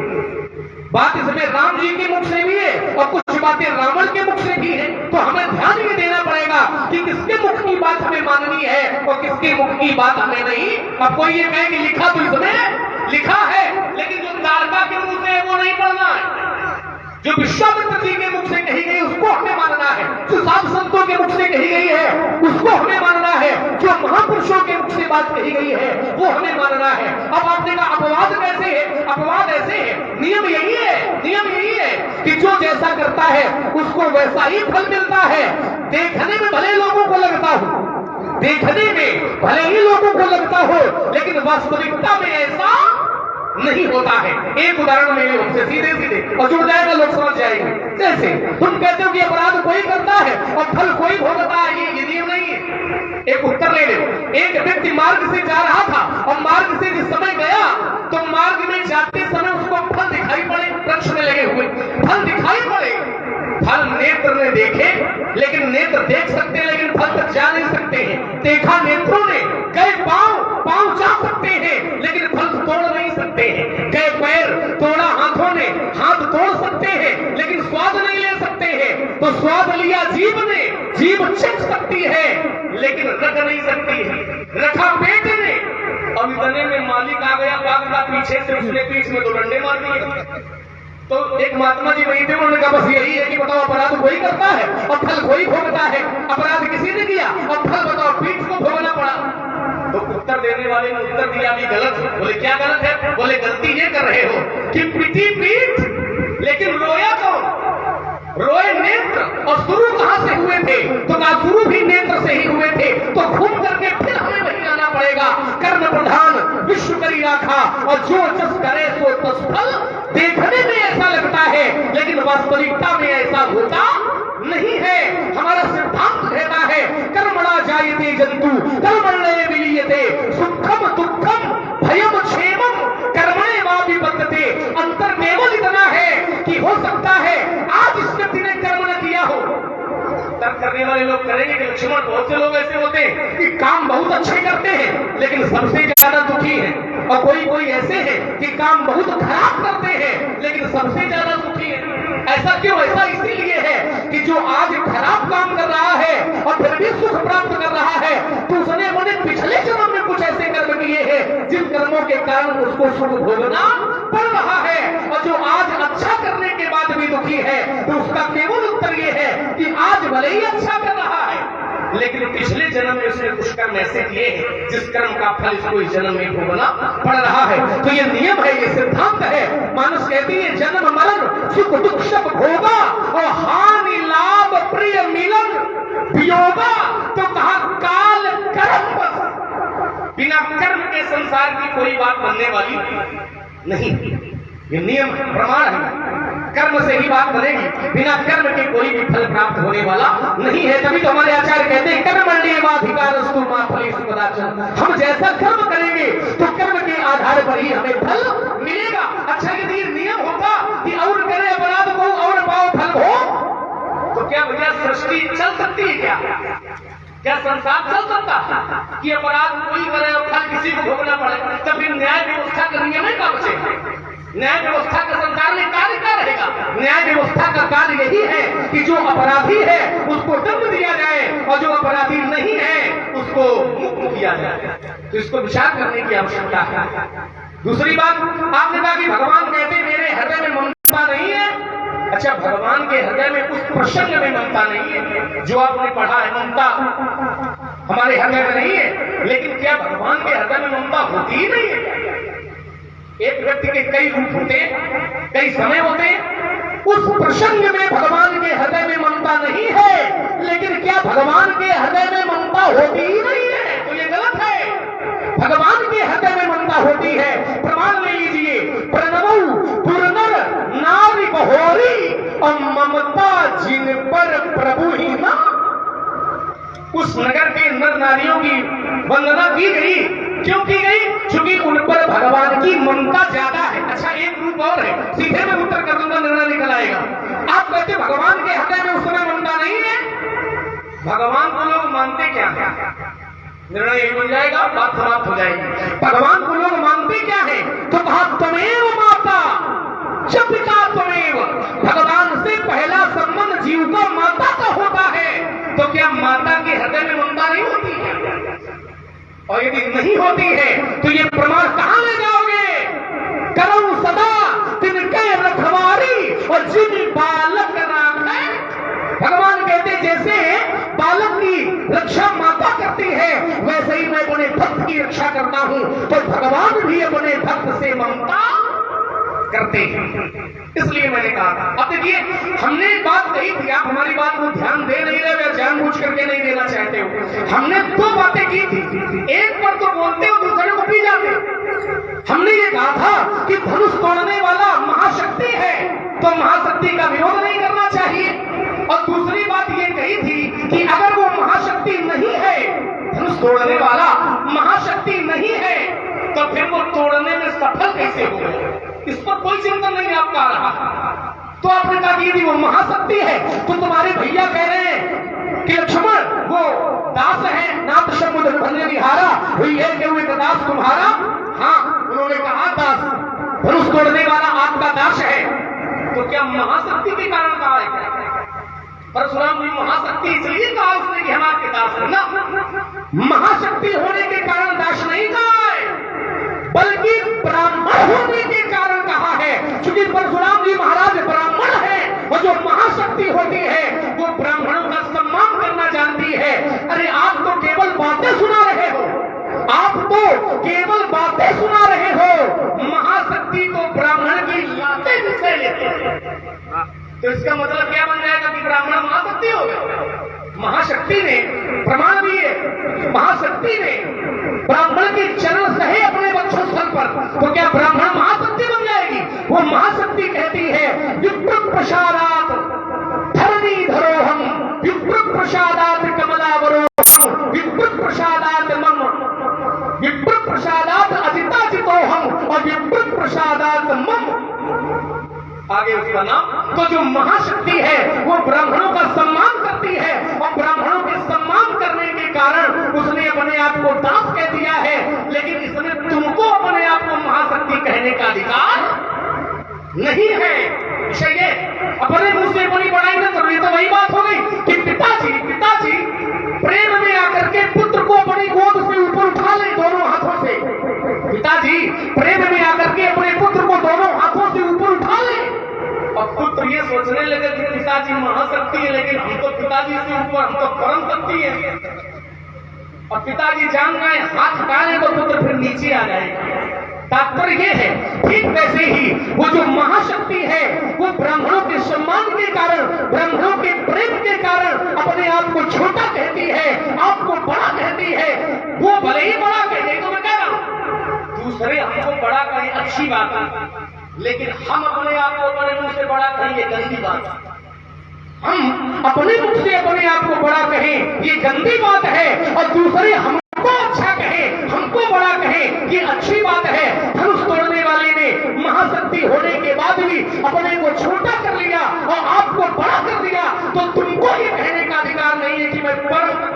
बात इसमें राम जी के मुख से भी है और कुछ बातें रावण के मुख से भी है। तो हमें ध्यान ये देना पड़ेगा कि किसके मुख की बात हमें माननी है और किसके मुख की बात हमें नहीं। अब कोई ये कहे कि लिखा तो इसमें लिखा है, लेकिन जो तारका के मुंह से है वो नहीं पढ़ना है। जो विश्वामित्र जी के मुख से कही गई उसको हमें मानना है, जो साधु संतों के मुख से कही गई है उसको हमें मानना है, जो महापुरुषों के मुख से बात कही गई है वो हमें मानना है। अब आपने कहा अपवाद कैसे है? अपवाद ऐसे है, नियम यही है, नियम यही है कि जो जैसा करता है उसको वैसा ही फल मिलता है। देखने में भले लोगों को लगता हो, देखने में भले ही लोगों को लगता हो, लेकिन वास्तविकता में ऐसा नहीं होता है। एक उदाहरण ले लो उससे सीधे सीधे और जुड़ जाएगा, लोग समझ जाएंगे। जैसे तुम कहते हो कि अपराध कोई करता है और फल कोई भोगता है, ये नियम नहीं है। एक उत्तर ले लो। एक व्यक्ति मार्ग से जा रहा था और मार्ग से जिस समय गया तो मार्ग में जाते समय उसको फल दिखाई पड़े, वृक्ष में लगे हुए फल दिखाई पड़े। फल नेत्र ने देखे, लेकिन नेत्र देख सकते लेकिन फल तक जा नहीं सकते हैं। देखा नेत्रों ने, गए पांव जा सकते हैं लेकिन फल तोड़ नहीं सकते हैं। गए पैर, तोड़ा हाथों ने, हाथ तोड़ सकते हैं लेकिन स्वाद नहीं ले सकते हैं। तो स्वाद लिया जीभ ने, जीभ चख सकती है लेकिन रख नहीं सकती है। रखा पेट ने, अब इतने में मालिक आ गया बाग का पीछे से, उसने पीठ में 2 डंडे मार दिए। तो एक महात्मा जी वही थे, उन्होंने कहा बस यही है कि बताओ अपराध कोई करता है और फल कोई भोगता है। अपराध किसी ने किया और फल बताओ पीठ को भोगना पड़ा। तो उत्तर देने वाले ने उत्तर दिया भी गलत। बोले क्या गलत है? बोले गलती ये कर रहे हो कि पिटी पीठ लेकिन रोया कौन? रोए नेत्र। और शुरू कहां से हुए थे? तो कहा शुरू भी नेत्र से ही हुए थे। तो घूम करके फिर हमें वही आना पड़ेगा। कर्म प्रधान विश्व करी राखा और जो जस करे सो तस फल। देखने में ऐसा लगता है लेकिन वास्तविकता में ऐसा होता नहीं है। हमारा सिद्धांत कहता है कर्मणा जायते जंतु कर्मण्ये विलीयते सुखम दुखम भयम क्षेमम कर्मणे वा विपद्यते। अंतर केवल इतना है कि हो सकता है आज इस व्यक्ति ने कर्म न किया हो। तर्क करने वाले लोग करेंगे कि लक्ष्मण बहुत से लोग ऐसे होते हैं कि काम बहुत अच्छे करते हैं लेकिन सबसे ज्यादा दुखी है, और कोई ऐसे हैं कि काम बहुत खराब करते हैं लेकिन सबसे ज्यादा दुखी है। ऐसा क्यों? ऐसा इसीलिए है कि जो आज खराब काम कर रहा है और फिर भी सुख प्राप्त कर रहा है तो उसने अपने पिछले जन्म में कुछ ऐसे कर्म किए हैं जिन कर्मों के कारण उसको सुख भोगना पड़ रहा है। और जो आज अच्छा करने के बाद भी दुखी है तो उसका केवल उत्तर यह है कि आज भले ही अच्छा कर रहा है लेकिन पिछले जन्म में उसने कुछ कर्म ऐसे किए हैं जिस कर्म का फल इसको इस जन्म में भोगना पड़ रहा है। तो ये नियम है, ये सिद्धांत है। मानुष कहती है जन्म मरण सुख दुख सब भोगा और हानि लाभ प्रिय मिलन वियोगा। तो कहा काल कर्म बस। बिना कर्म के संसार की कोई बात बनने वाली नहीं। ये नियम प्रमाण है, कर्म से ही बात बनेगी, बिना कर्म के कोई भी फल प्राप्त होने वाला नहीं है। तभी तो हमारे आचार्य कहते हैं कर्मण्येवाधिकारस्तु मा फलेषु कदाचन। हम जैसा कर्म करेंगे तो कर्म के आधार पर ही हमें फल मिलेगा। अच्छा यदि ये नियम होता कि और करे अपराध को और पाओ फल हो तो क्या भैया सृष्टि चल सकती है? क्या संसार चल सकता कि अपराध कोई करे और फल किसी को भोगना पड़े? तब फिर न्याय व्यवस्था का नियम है क्या बचेगा? न्याय व्यवस्था का संसार में कार्य क्या रहेगा? न्याय व्यवस्था का कार्य यही है कि जो अपराधी है उसको दंड दिया जाए और जो अपराधी नहीं है उसको मुक्त किया जाए। तो इसको विचार करने की आवश्यकता है। दूसरी बात आपने कहा कि भगवान कहते मेरे हृदय में ममता नहीं है। अच्छा, भगवान के हृदय में उस प्रसंग में ममता नहीं है जो आपने पढ़ा है। ममता हमारे हृदय में नहीं है, लेकिन क्या भगवान के हृदय में ममता होती ही नहीं है? एक व्यक्ति के कई रूप होते, कई समय होते। उस प्रसंग में भगवान के हृदय में ममता नहीं है, लेकिन क्या भगवान के हृदय में ममता होती ही नहीं है? तो ये गलत है। भगवान के हृदय में ममता होती है। प्रमाण ले लीजिए, प्रणवु पुरनर नारी बहोरी और ममता जिन पर प्रभु ही ना। उस नगर के नर नारियों की वंदना की गई, क्यों की गई? क्योंकि उन पर भगवान की ममता ज्यादा है। अच्छा, एक रूप और है, सीधे में उत्तर कर दूंगा, निर्णय निकल आएगा। आप कहते भगवान के हृदय में उस समय ममता नहीं है। भगवान को लोग मानते क्या है? निर्णय यही बन जाएगा, बात समाप्त हो जाएगी। भगवान को लोग मानते क्या है? तो कहा त्वमेव माता च पिता त्वमेव। भगवान से पहला संबंध जीव का माता का होता है। तो क्या माता के हृदय में ममता नहीं होती है? और यदि नहीं होती है तो ये प्रमाण कहां ले जाओगे? करो सदा तिनके रखवारी और जिन बालक राखे। भगवान कहते जैसे बालक की रक्षा माता करती है वैसे ही मैं अपने भक्त की रक्षा करता हूं। तो भगवान भी अपने भक्त से ममता करते हैं। इसलिए मैंने कहा था। अब देखिए, हमने एक बात कही थी, आप हमारी बात को ध्यान दे नहीं रहे या जानबूझ करके नहीं देना चाहते हो। हमने दो बातें की थी, एक पर तो बोलते हो, दूसरे को पी जाते। हमने ये कहा था कि धनुष तोड़ने वाला महाशक्ति है तो महाशक्ति का विरोध नहीं करना चाहिए, और दूसरी बात ये कही थी कि अगर वो महाशक्ति नहीं है, धनुष तोड़ने वाला महाशक्ति नहीं है, तो फिर वो तोड़ने में सफल कैसे होगा, इस पर कोई चिंतन नहीं आपका आ रहा। तो आपने कहा कि यदि वो महाशक्ति है तो तुम्हारे भैया कह रहे हैं कि लक्ष्मण वो दास है, नाथ समुद्र भरने निहारा हुई है कि हुए दास तुम्हारा। हाँ, उन्होंने कहा दास, धनुष तोड़ने वाला आपका दास है, तो क्या महाशक्ति के कारण कहा है? परशुराम जी महाशक्ति इसलिए कहा उसने कि हम आपके दास हैं ना, महाशक्ति होने के कारण दास नहीं कहा है, बल्कि ब्राह्मण होने के कारण कहा है। क्योंकि परशुराम जी महाराज ब्राह्मण है, और जो महाशक्ति होती है वो ब्राह्मणों का सम्मान करना जानती है। अरे आप तो केवल बातें सुना रहे हो, आप तो केवल बातें सुना रहे हो, महाशक्ति तो ब्राह्मण की लातें विषय लेते हैं। तो इसका मतलब क्या बन जाएगा कि ब्राह्मण महाशक्ति हो गए? महाशक्ति ने प्रमाण दिए, महाशक्ति ने ब्राह्मण के चरण सहे अपने वक्षस्थल पर, तो क्या ब्राह्मण महाशक्ति बन जाएगी? वो महाशक्ति कहती है विप्र प्रसादात धरणी धरोहम, विप्र प्रसादात कमलावरोहम, विप्र प्रसादात मम, विप्र प्रसादात अजिताजितोहम, और विप्र प्रसादात मम, आगे उसका नाम। तो जो महाशक्ति है वो ब्राह्मणों का सम्मान करती है, और ब्राह्मणों के सम्मान करने के कारण उसने अपने आप को दास कह दिया है। लेकिन इसमें तुमको अपने आप को महाशक्ति कहने का अधिकार नहीं है। ये अपने मुंह से अपनी बड़ाई न करो। तो वही बात हो गई कि पिताजी प्रेम में आकर के पुत्र को अपनी गोद से ऊपर उठा ले दोनों हाथों से, पिताजी प्रेम में आकर के अपने पुत्र को दोनों हाथों से ऊपर उठा ले, और पुत्र ये सोचने लगे कि पिताजी महाशक्ति है, लेकिन हम तो पिताजी से ऊपर, हम तो परम शक्ति है। और पिताजी जान गए हाथ हटाने तो पुत्र फिर नीचे आ जाएगा। तात्पर्य ये है, ठीक वैसे ही वो जो महाशक्ति है वो ब्राह्मणों के सम्मान के कारण, ब्राह्मणों के प्रेम के कारण अपने आप को छोटा कहती है, आपको बड़ा कहती है। वो भले ही बड़ा कहे, तो मैं कह रहा हूं दूसरे हमको बड़ा कहे अच्छी बात है, लेकिन हम अपने आप को अपने मुंह से बड़ा कहें ये गंदी बात है। हम अपने मुख से अपने आप को बड़ा कहें ये गंदी बात है, और दूसरे हमको अच्छा कहे, हमको बड़ा कहे ये अच्छी बात है। धनुष तोड़ने वाले ने महाशक्ति होने के बाद भी अपने को छोटा कर लिया और आपको बड़ा कर दिया, तो तुमको ये कहने का अधिकार नहीं है कि मैं परम।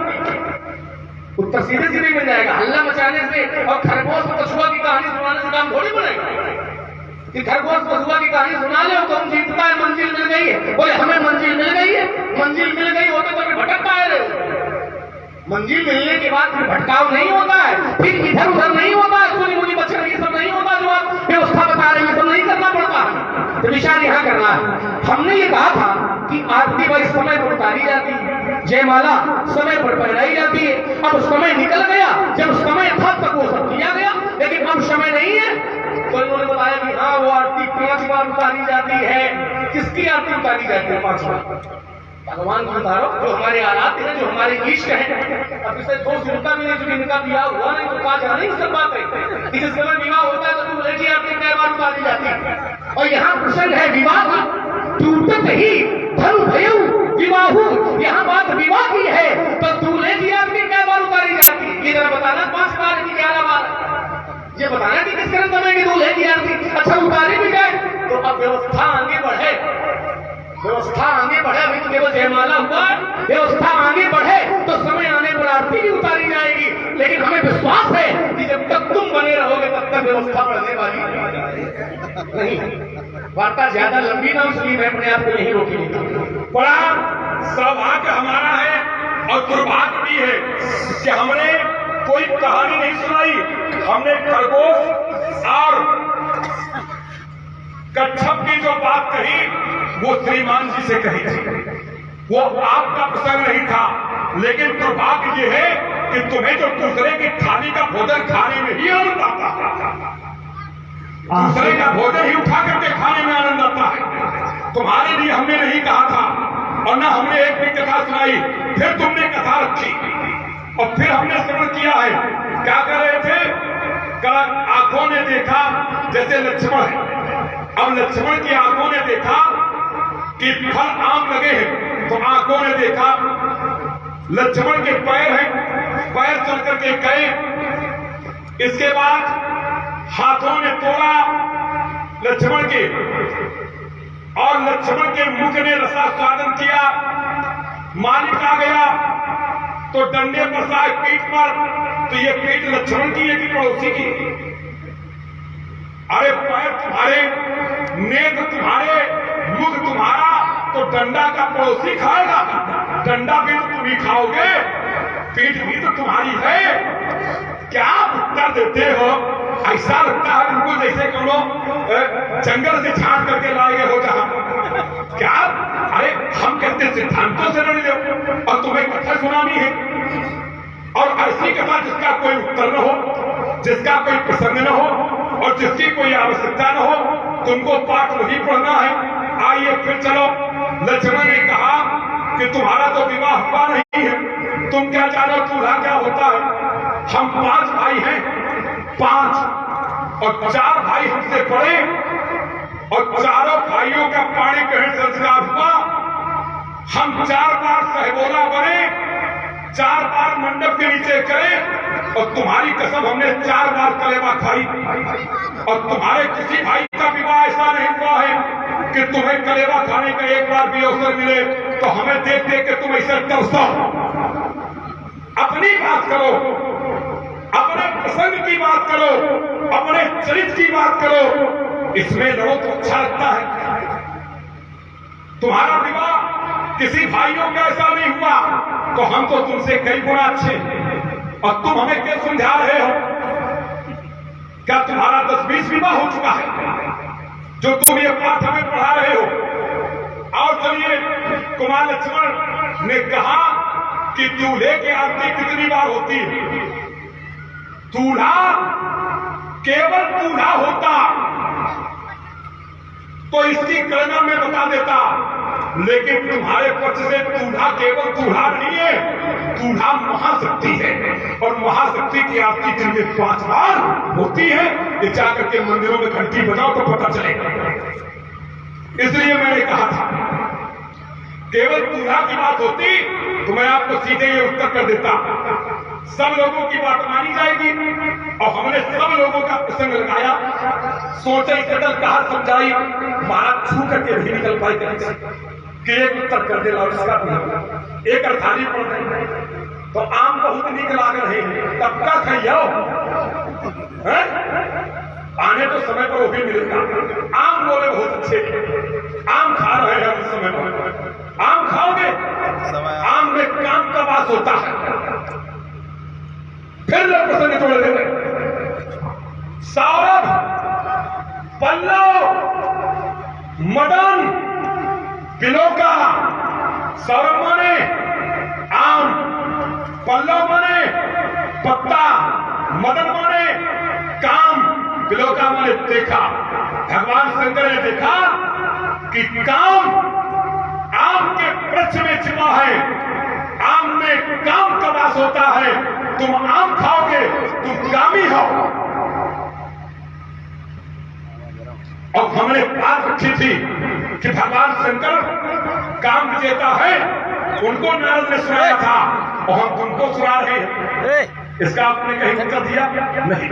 उत्तर सीधे सीधे मिल जाएगा। हल्ला मचाने से और खरगोश कछुआ की कहानी सुनाने से काम थोड़ी बनेगा कि खरगोश कछुआ की कहानी सुना ले तो हम जीतता है, मंजिल मिल गई है। बोले हमें मंजिल मिल गई है, मंजिल मिल गई होते तो फिर भटकता है। मंजिल मिलने के बाद फिर भटकाव नहीं होता है, फिर इधर उधर नहीं होता है, सोनी मुनी बच्चे ये सब नहीं होता, जो आप व्यवस्था बता रहे हैं सब नहीं करना पड़ता। तो विचार यहाँ करना है। हमने ये कहा था कि आरती बाई समय पर उतारी जाती है, जयमाला समय पर पहनाई जाती है। अब समय निकल गया, जब समय था तब वो सब किया गया, लेकिन अब समय नहीं है। तो इन्होंने बताया कि हाँ वो आरती 5 बार उतारी जाती है। किसकी आरती उतारी जाती है 5 बार? भगवान को उतारो, जो हमारे आराध्य हैं, जो हमारे इष्ट हैं। अब इसे दोष इनका भी नहीं, जो इनका विवाह हुआ नहीं तो कहा जाना ही सब बात है कि जिस समय विवाह होता है तो दूल्हे की आरती 6 बार उतारी जाती है। और यहाँ प्रसंग है विवाह का, टूटत ही धनु भयउ विवाहु, यहाँ बात विवाह की है तो दूल्हे की आरती 6 बार उतारी जाती है। ये जरा बताना 5 बार की 11 बार, ये बताना कि किस कारण समय की दूल्हे की आरती अच्छा उतारी भी जाए। तो अब व्यवस्था आगे बढ़े, व्यवस्था आगे बढ़े। अभी तो केवल जयमाला हुआ, व्यवस्था आगे बढ़े तो समय आने पर आरती भी उतारी जाएगी। लेकिन हमें विश्वास है कि जब तक तुम बने रहोगे तब तक व्यवस्था बढ़ने वाली नहीं। वार्ता ज्यादा लंबी ना, इसलिए मैं अपने आप को यही रोकी। बड़ा सौभाग्य हमारा है और दुर्भाग्य भी है कि हमने कोई कहानी नहीं सुनाई। हमने खरगोश और कच्छप की जो बात कही वो श्रीमान जी से कही थी, वो आपका प्रसंग नहीं था। लेकिन दुर्भाग्य ये है कि तुम्हें जो दूसरे की थाली का भोजन खाने में ही अमृत आता है, दूसरे का भोजन ही उठा करके खाने में आनंद आता है। तुम्हारे लिए हमने नहीं कहा था और ना हमने एक भी कथा सुनाई, फिर तुमने कथा रखी और फिर हमने श्रवण किया है। क्या कर रहे थे? आंखों ने देखा जैसे लक्ष्मण है। अब लक्ष्मण की आंखों ने देखा कि फल आम लगे हैं, तो आंखों ने देखा लक्ष्मण के पैर हैं, पैर चल करके गए। इसके बाद हाथों ने तोड़ा लक्ष्मण के और लक्ष्मण के मुख ने रसास्वादन किया। मालिक आ गया तो डंडे पर साए पीठ पर, तो ये पीठ लक्ष्मण की है कि पड़ोसी की? अरे पैर तुम्हारे, नेत्र तुम्हारे, मुख तुम्हारा, तो डंडा का पड़ोसी खाएगा? डंडा भी तो तुम ही खाओगे, पीठ भी तो तुम्हारी है। क्या उत्तर देते हो? ऐसा लगता है बिल्कुल जैसे तुम लोग जंगल से छांट करके लाए हो जहां। क्या? अरे हम कहते सिद्धांतों से लड़ लो और तुम्हें कथा सुनानी है। और ऐसी कथा जिसका कोई उत्तर न हो, जिसका कोई प्रसंग न हो और जिसकी कोई आवश्यकता न हो, तुमको पाठ वही पढ़ना है। आइए फिर चलो। लक्ष्मण ने कहा कि तुम्हारा तो विवाह हुआ नहीं है, तुम क्या जानो चूल्हा क्या होता है? हम 5 भाई हैं, 5 और 4 भाई हमसे पड़े और चारों भाइयों का पाणी ग्रहण संस्कार हुआ। हम 4 बार सहबोला बने, 4 बार मंडप के नीचे गए और तुम्हारी कसम हमने 4 बार कलेवा खाई। और तुम्हारे किसी भाई का विवाह ऐसा नहीं हुआ है कि तुम्हें कलेवा खाने का एक बार भी अवसर मिले तो हमें देख देख के तुम ऐसे तरसो। अपनी बात करो, अपने प्रसंग की बात करो, अपने चरित्र की बात करो, इसमें लड़ो तो अच्छा लगता है। तुम्हारा विवाह किसी भाइयों का ऐसा नहीं हुआ तो हम तो तुमसे कई गुना अच्छे, और तुम हमें क्या समझा रहे हो? क्या तुम्हारा 10-20 विवाह हो चुका है जो तुम ये पाठ हमें पढ़ा रहे हो? और चलिए, कुमार लक्ष्मण ने कहा कि दूल्हे की आरती कितनी बार होती है? दूल्हा केवल दूल्हा होता तो इसकी गणना में बता देता, लेकिन तुम्हारे पक्ष से दूल्हा केवल दूल्हा नहीं है, दूल्हा महाशक्ति है। और महाशक्ति की आरती दिन में 5 बार होती है। ये जाकर के मंदिरों में घंटी बजाओ तो पता चलेगा। इसलिए मैंने कहा था केवल दूल्हा की बात होती तो मैं आपको सीधे ये उत्तर कर देता, सब लोगों की बात मानी जाएगी। और हमने सब लोगों का प्रसंग लगाया, सोचे कटल कहा समझाई, महाराज छू करके भी निकल पाए कि एक उत्तर कर दे ला, एक अर्थाली पढ़ रहे तो आम बहुत निक लाग रहे हैं, तब का खाइयो आने तो समय पर वो भी मिलेगा। आम बोले बहुत अच्छे, आम खा रहे हैं उस समय पर। आम खाओगे, आम में काम का वास होता है। फिर लोग प्रसंग जोड़ देते, सौरभ, पल्लव, मदन, बिलोका। सौरभ माने आम, पल्लव माने पत्ता, मदन माने काम, बिलोका माने देखा। भगवान शंकर ने देखा कि काम आम के वृक्ष में छिपा है, आम में काम का वास होता है। तुम आम खाओगे, तुम कामी हो। और हमने बात रखी थी कि भगवान शंकर काम विजेता है, उनको नारद ने सुनाया था और हम तुमको सुना रहे हैं। इसका आपने कहीं उत्तर दिया नहीं?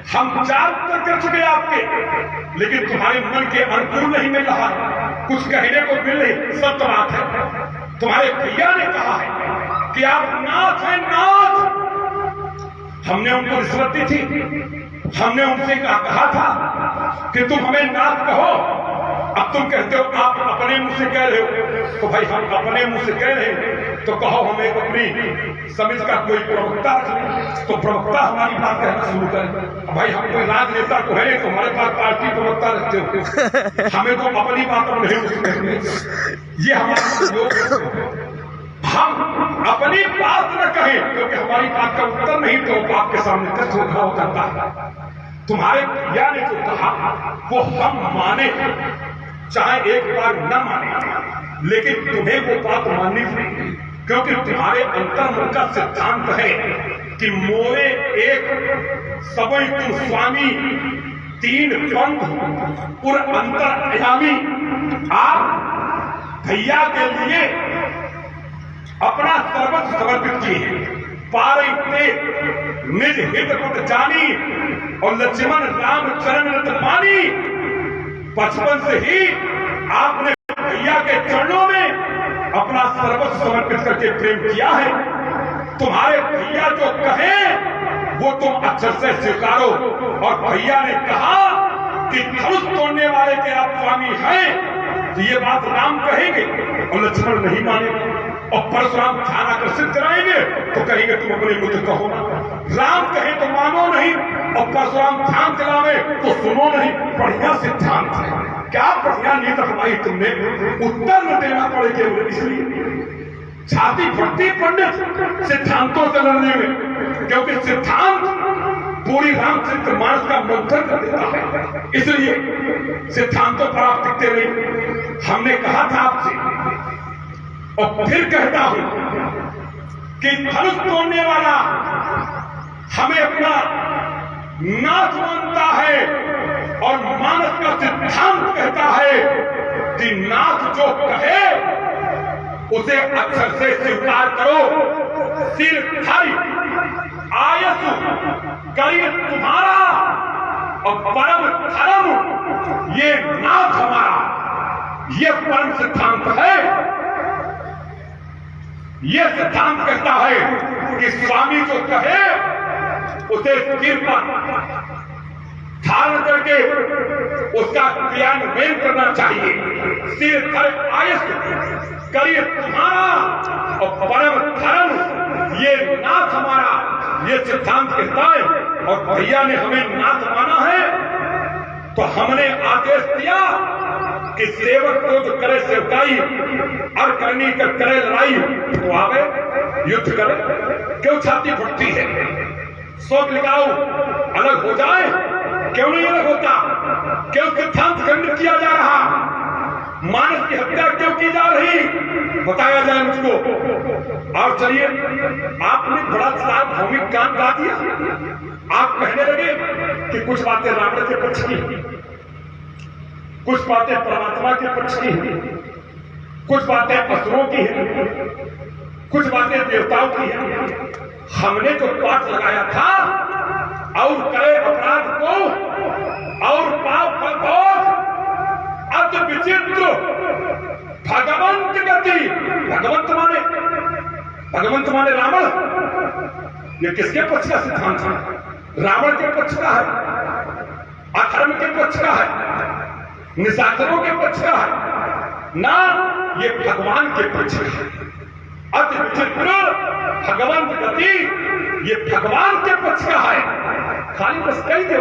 हम 4 उत्तर कर चुके आपके, लेकिन तुम्हारे मन के अनुकूल नहीं मिल रहा, कुछ कहने को मिल नहीं। सत्य बात है, तुम्हारे भैया ने कहा है कि आप नाथ हैं, नाथ। हमने उनको रिश्वत दी थी, हमने उनसे कहा था कि तुम हमें नाथ कहो। अब तुम कहते हो आप अपने मुंह से कह रहे हो, तो भाई हम अपने मुंह से कह रहे हैं तो कहो हमें अपनी समझ का कोई प्रवक्ता रख ले, तो प्रवक्ता हमारी बात कहना शुरू करें। भाई हम कोई राजनेता को है तो हमारे पास पार्टी प्रवक्ता रखते हो, हमें तो अपनी बात नहीं कहते। ये हमारा हम अपनी बात न कहें क्योंकि हमारी बात का उत्तर नहीं तो आपके सामने कष्ट हो जाता है। तुम्हारे भैया ने जो कहा वो हम माने, चाहे एक बार न माने, लेकिन तुम्हें वो बात माननी चाहिए, क्योंकि तुम्हारे अंतर्मन का सिद्धांत है कि मोरे एक सबई तुम स्वामी, तीन पंथ और अंतर्यामी। आप भैया के लिए अपना सर्वस्व समर्पित किए, पारे निज हित पद जानी और लक्ष्मण राम चरण रत मानी। बचपन से ही आपने भैया के चरणों में अपना सर्वस्व समर्पित करके प्रेम किया है। तुम्हारे भैया जो कहे वो तुम अक्षर से स्वीकारो। और भैया ने कहा कि धनुष तोड़ने वाले के आप स्वामी हैं, तो ये बात राम कहेंगे और लक्ष्मण नहीं मानेंगे, और परशुराम ध्यान आकर्षित कराएंगे तो कहेंगे तुम अपने मुझे कहो ना। राम कहे तो मानो नहीं, और परशुराम ध्यान चलावे तो सुनो नहीं। बढ़िया सिद्धांत है, क्या बढ़िया नीत हमारी तुमने उत्तर न देना पड़े केवल इसलिए। छाती फटती पंडित सिद्धांतों से लड़ने में, क्योंकि सिद्धांत पूरी रामचरित्र मानस का मंथन कर देता है। इसलिए सिद्धांतों पर आप टिकते रहिए। हमने कहा था आपसे और फिर कहता हूं कि धनुष तोड़ने वाला हमें अपना नाथ मानता है, और मानस का सिद्धांत कहता है कि नाथ जो कहे उसे अक्षर से स्वीकार करो। सिर धरि आयसु करिए तुम्हारा, और परम धर्म ये नाथ हमारा, ये परम सिद्धांत है। ये सिद्धांत कहता है कि स्वामी जो कहे उसे सिर पर धारण करके उसका क्रियान्वयन करना चाहिए। सिर धर आयस करिए तुम्हारा, और परम धर्म ये नाथ हमारा, ये सिद्धांत कहता है। और भैया ने हमें नाथ माना है, तो हमने आदेश दिया कि सेवक को जो करे सेवकाई और करनी कर करे लड़ाई, तो आवे युद्ध करे। क्यों छाती फटती है? शोक लिखाओ अलग हो जाए, क्यों नहीं अलग होता? क्यों सिद्धांत खंडित किया जा रहा? मानस की हत्या क्यों की जा रही? बताया जाए मुझको। और चलिए, आपने बड़ा सार्वभौमिक गान गा दिया। आप कहने लगे कि कुछ बातें रावण के पक्ष की, कुछ बातें परमात्मा के पक्ष की, कुछ बातें असुरों की है, कुछ बातें देवताओं की है। हमने जो पाठ लगाया था, और करे अपराध को और पाप पर भोग, अति विचित्र भगवंत गति। भगवंत माने रावण। ये किसके पक्ष का सिद्धांत है? रावण के पक्ष का है, अधर्म के पक्ष का है, निशाचरों के पक्ष का है ना, ये भगवान के पक्ष का है। अति विचित्र भगवंत गति, ये भगवान के पक्ष का है। खाली बस कही दो,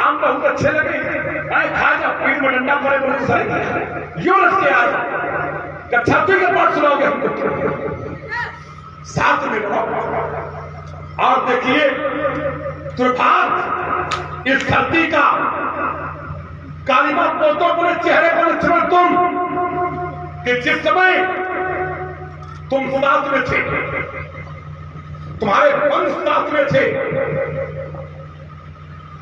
आम बहुत अच्छे लगे, खा जा पीठ में डंडा पड़े बहुत सारे यूं रख के आए। छात्री के पाठ सुनाओगे हमको, साथ में रहो। और देखिए दुर्भाग्य इस धरती का, कालिमा पोतों अपने चेहरे पर लक्ष्मण तुम, कि जिस समय तुम साथ में थे, तुम्हारे वंश साथ में थे,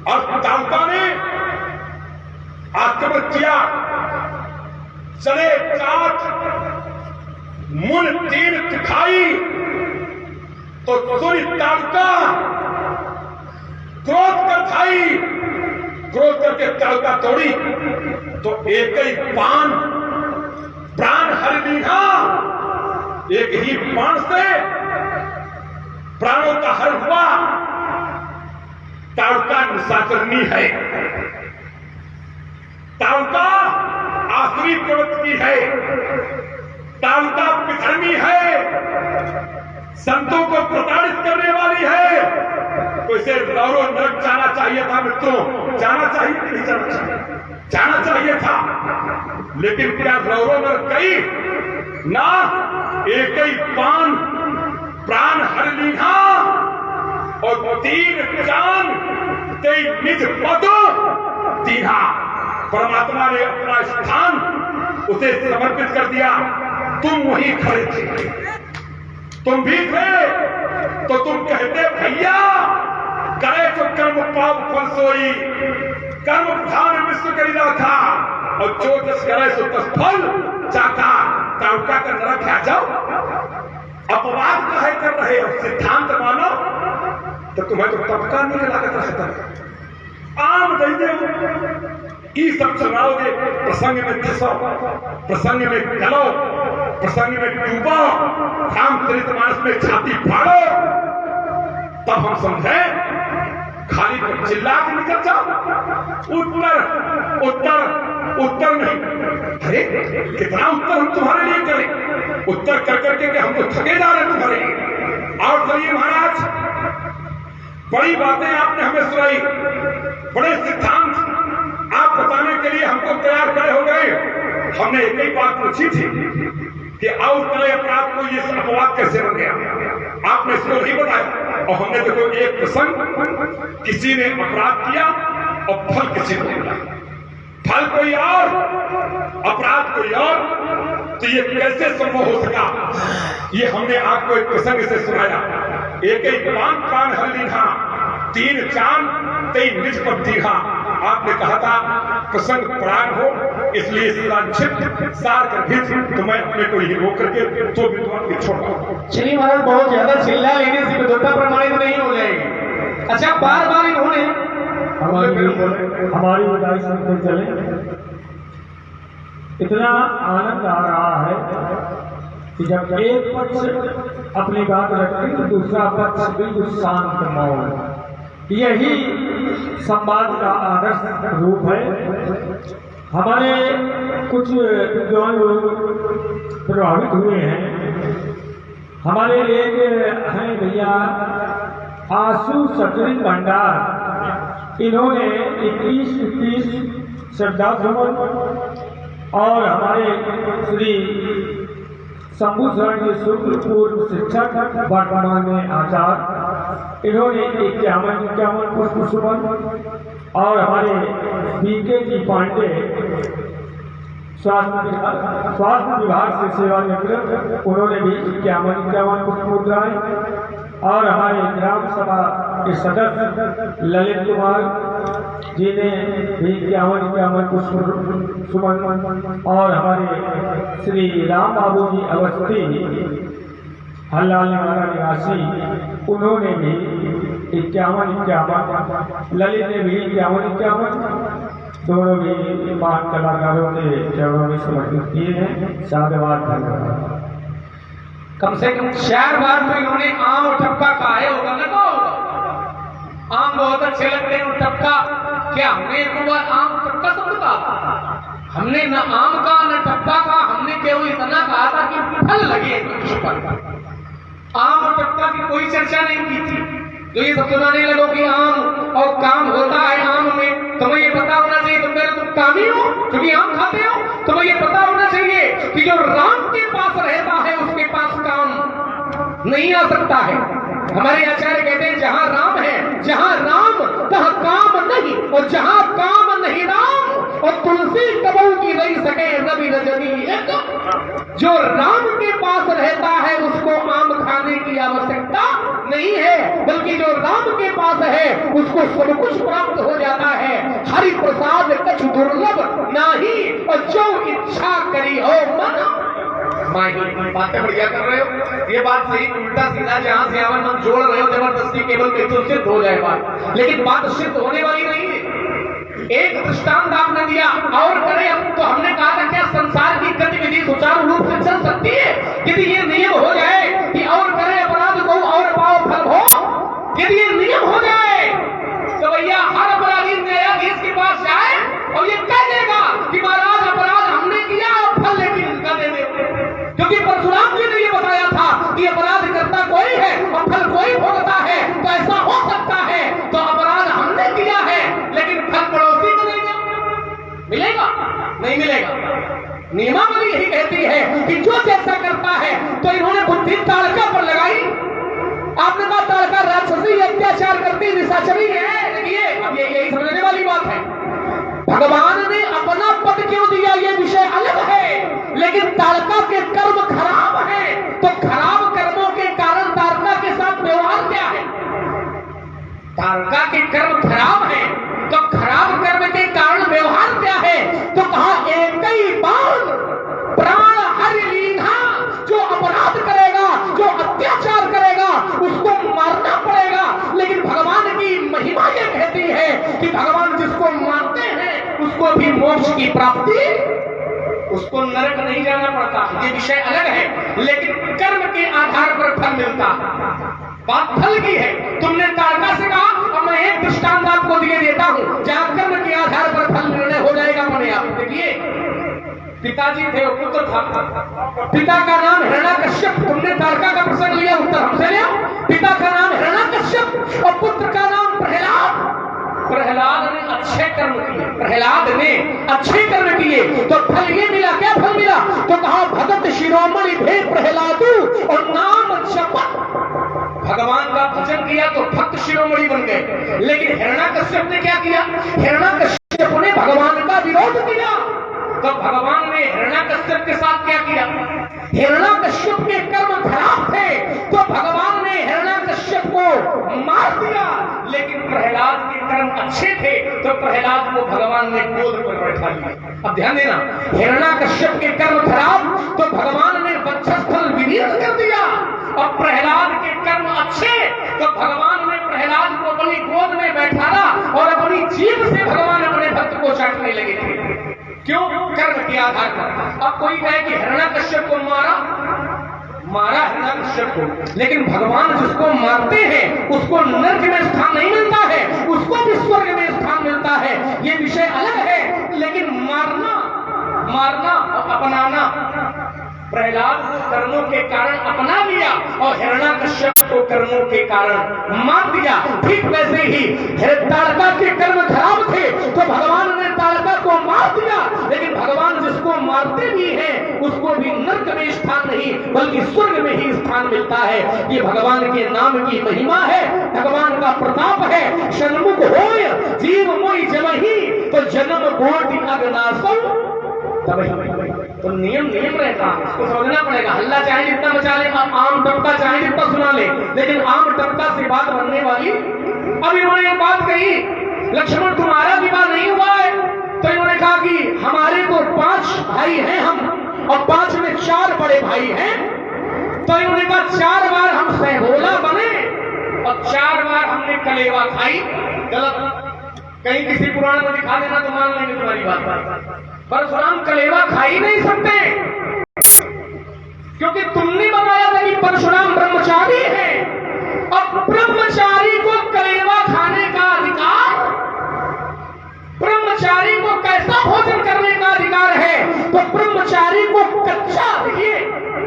और तालका ने आक्रमण किया, चले चाट मुन तीन दिखाई, तो सुनी तालका क्रोध कर खाई, क्रोध करके तालका तोड़ी, तो एक ही बाण प्राण हर दीघा, एक ही बाण से प्राणों का हर हुआ। तालका निशाचरनी है, तालका आसुरी प्रवृत्ति की है, तालका पिछड़नी है, संतों को प्रताड़ित करने वाली है। तो इसे रौरो नरक जाना चाहिए था मित्रों, जाना चाहिए कि नहीं जाना चाहिए? जाना चाहिए था, लेकिन क्या रौरो नरक गई ना? एक ही बाण प्राण हर लीहा, और तीन जान तेई निज पद दीना। परमात्मा ने अपना स्थान उसे समर्पित कर दिया। तुम वहीं खड़े थे, तुम भी थे, तो तुम कहते भैया करे तो कर्म पाप फल सोई, कर्म प्रधान विश्व करीदा था, और जो जस करे सो तस फल चाहता। ताउका कर जरा क्या जाओ, अपवाद काहे कर रहे हो? सिद्धांत मानो तो तुम्हें तो तबका नहीं लागत रहता। आम दैये ई सब चलाओगे, प्रसंग में धसो, प्रसंग में गलो, प्रसंग में डूबो, रामचरितमानस में छाती फाड़ो, तब हम समझे। खाली चिल्ला के निकल जाओ, उत्तर उत्तर उत्तर नहीं। अरे कितना उत्तर हम तुम्हारे लिए करें? उत्तर कर करके कि हम तो थके जा रहे तुम्हारे लिए। और चलिए महाराज, बड़ी बातें आपने हमें सुनाई, बड़े सिद्धांत आप बताने के लिए हमको तैयार खड़े हो गए। हमने एक ही बात पूछी थी कि और करे अपराध को ये अपवाद कैसे बन गया, आपने इसको नहीं बताया। और हमने देखो एक प्रसंग, किसी ने अपराध किया और फल किसी को मिला, फल कोई और, अपराध कोई और, तो ये कैसे संभव हो सका? ये हमने आपको एक प्रसंग से सुनाया। एक ही कान हर लीधा, तीन चांद तई निज पर दीघा। आपने कहा था प्रसंग पुराण हो, इसलिए संक्षिप्त सार कर तो मैं अपने को ही रोक करके तो विद्वान के छोड़। चलिए महाराज, बहुत ज्यादा चिल्ला लेने से विद्वता प्रमाणित नहीं हो जाएगी। अच्छा, बार बार इन्होंने हमारी बताई सुनते चले। इतना आनंद आ रहा है कि जब एक पक्ष अपनी बात रखती तो दूसरा पक्ष बिल्कुल शांत मौन। यही संवाद का आदर्श रूप है। हमारे कुछ विद्वान लोग प्रभावित हुए हैं। हमारे एक हैं भैया आशु सचरित भंडार, इन्होंने 21 श्रद्धा सुमन, और हमारे श्री शंभू शरण जी शुक्ल पूर्व शिक्षक, वर्तमान में आचार्य, इन्होंने 51 पुष्प सुमन, और हमारे बीके जी पांडे स्वास्थ्य विभाग से सेवानिवृत्त, उन्होंने भी 51 पुष्प मुद्राएं, और हमारे ग्राम सभा के सदस्य ललित कुमार जी ने भी 51 पुष्प सुमन, और हमारे श्री राम बाबू जी अवस्थी हल्लाल निवासी, उन्होंने भी 51 ललित ने भी 51 दोनों भी महान कलाकारों के चरणों में समर्पित किए हैं। साधुवाद, धन्यवाद। कम से कम 4 बार तो इन्होंने आम और टपका कहा है, होगा ना? कहा होगा। आम बहुत अच्छे लगते हैं और टपका, क्या हमने एक बार आम टपका शब्द कहा? हमने न आम का न टपका का, हमने केवल इतना कहा था कि फल लगे वृक्ष पर। आम और टपका की कोई चर्चा नहीं की थी। जो ये सब सुनाने लगो कि आम और काम होता है आम में, तुम्हें ये पता होना चाहिए तुम कामी हो क्योंकि आम खाते हो। तुम्हें ये पता होना चाहिए कि जो राम के पास रहता है उसके पास काम नहीं आ सकता है। हमारे आचार्य कहते हैं जहां राम है, जहां राम तहां काम नहीं, और जहां काम नहीं राम, और तुलसी कबू की नहीं सके रवि रजनी एक। जो राम के पास रहता है उसको आम खाने की आवश्यकता नहीं है, बल्कि जो राम के पास है उसको सब कुछ प्राप्त हो जाता है। हरि प्रसाद कछु दुर्लभ नाही, और जो इच्छा करी हो मन माही। बातें बढ़िया कर रहे हो, ये बात सही। उल्टा सीधा जहां से आवन मन जोड़ रहे हो जबरदस्ती, केवल तो सिद्ध हो जाए बात, लेकिन बात सिद्ध होने वाली नहीं है। एक दृष्टांत आपने दिया, और करे तो हमने कहा था क्या संसार की गतिविधि सुचारू रूप से चल सकती है यदि ये नियम हो जाए कि और करे अपराध को और पाओ फल हो? यदि ये नियम हो जाए तो भैया हर अपराधी न्यायाधीश के पास जाए और ये कह देगा कि महाराज अपराध हमने किया और फल लेकिन इसका दे दे, क्योंकि परशुराम जी ने ये बताया था कि अपराध करता कोई है और फल कोई भोगता है। तो ऐसा हो सकता है तो अपराध हमने किया है लेकिन फल पड़ोसी को देगा, मिलेगा? नहीं मिलेगा। नियमावली यही कहती है कि जो जैसा करता है, तो इन्होंने बुद्धि ताड़का पर लगाई। आपने कहा ताड़का राक्षसी अत्याचार करती निशाचरी है, देखिए अब यही समझने वाली बात है, भगवान ने अपना पद क्यों दिया ये विषय अलग है, लेकिन तारका के कर्म खराब है, तो खराब कर्मों के कारण तारका के साथ व्यवहार क्या है? तारका के कर्म खराब है तो खराब कर्म के कारण व्यवहार क्या है? तो कहा एक ही बार प्राण हर लीना, जो अपराध करेगा, जो अत्याचार करेगा, उसको मारना पड़ेगा। लेकिन भगवान की महिमा ये कहती है कि भगवान जिसको मारते हैं उसको भी मोक्ष की प्राप्ति, उसको नरक नहीं जाना पड़ता। ये विषय अलग है, लेकिन कर्म के आधार पर फल मिलता है। बात फल की है। तुमने तारका से कहा, अब मैं एक दृष्टांत आपको दिए देता हूं जहां कर्म के आधार पर फल निर्णय हो जाएगा अपने आप। देखिए पिताजी थे, वो पुत्र था, पिता का नाम हिरण्यकश्यप। तुमने तारका का प्रसंग लिया, उत्तर हमसे लिया। पिता का नाम हिरण्यकश्यप और पुत्र का नाम प्रहलाद। प्रहलाद ने अच्छे कर्म किए, प्रहलाद ने अच्छे कर्म किए तो फल ये मिला। क्या फल मिला? तो कहा भगत शिरोमणि भे प्रहलादू और नाम जपत। भगवान का भजन किया तो भक्त शिरोमणि बन गए। लेकिन हिरण्यकश्यप ने क्या किया? हिरण्यकश्यप ने भगवान का विरोध किया। तो भगवान ने हिरण्यकश्यप के साथ क्या किया? हिरण्यकश्यप के कर्म खराब थे तो भगवान ने हिरण्यकश्यप को मार दिया। लेकिन प्रहलाद के कर्म अच्छे थे तो प्रहलाद को भगवान ने गोद पर बैठा लिया। अब ध्यान देना, हिरण्यकश्यप के कर्म खराब तो भगवान ने वक्षस्थल विदीर्ण कर दिया, और प्रहलाद के कर्म अच्छे तो भगवान ने प्रहलाद को अपनी गोद में बैठाया और अपनी जीभ से भगवान अपने भक्त को चाटने लगे थे। क्यों? कर्म के आधार पर। अब कोई कहे कि हिरण्यकश्यप को मारा हिरण्यकश्यप को, लेकिन भगवान जिसको मारते हैं उसको नरक में स्थान नहीं मिलता है, उसको भी स्वर्ग में स्थान मिलता है। ये विषय अलग है। लेकिन मारना और अपनाना, प्रहलाद को कर्मों के कारण अपना लिया और हिरण्यकश्यप को कर्मों के कारण मार दिया। ठीक वैसे ही तारका के कर्म खराब थे तो भगवान ने तारका को मार दिया। लेकिन भगवान जिसको मारते भी हैं उसको भी नरक में स्थान नहीं बल्कि स्वर्ग में ही स्थान मिलता है। ये भगवान के नाम की महिमा है, भगवान का प्रताप है। षण्मुख होय जीव मोहि जमहि तो जन्म कोटि अगनासम तबहि। तो नियम रहता है, इसको समझना पड़ेगा। हल्ला चाहे जितना मचा ले, आम टपका चाहे जितना सुना ले, लेकिन आम टपका से बात बनने वाली। अब इन्होंने एक बात कही, लक्ष्मण तुम्हारा विवाह नहीं हुआ है? तो इन्होंने कहा कि हमारे तो 5 भाई हैं हम, और 5 में 4 बड़े भाई हैं। तो इन्होंने कहा 4 बार हम सहबोला बने और 4 बार हमने कलेवा खाई। गलत, कहीं किसी पुराण में दिखा देना तो मान लेंगे तुम्हारी बात। परशुराम कलेवा खा ही नहीं सकते, क्योंकि तुमने बताया था कि परशुराम ब्रह्मचारी है, और ब्रह्मचारी को कलेवा खाने का अधिकार, ब्रह्मचारी को कैसा भोजन करने का अधिकार है? तो ब्रह्मचारी को कच्चा, देखिए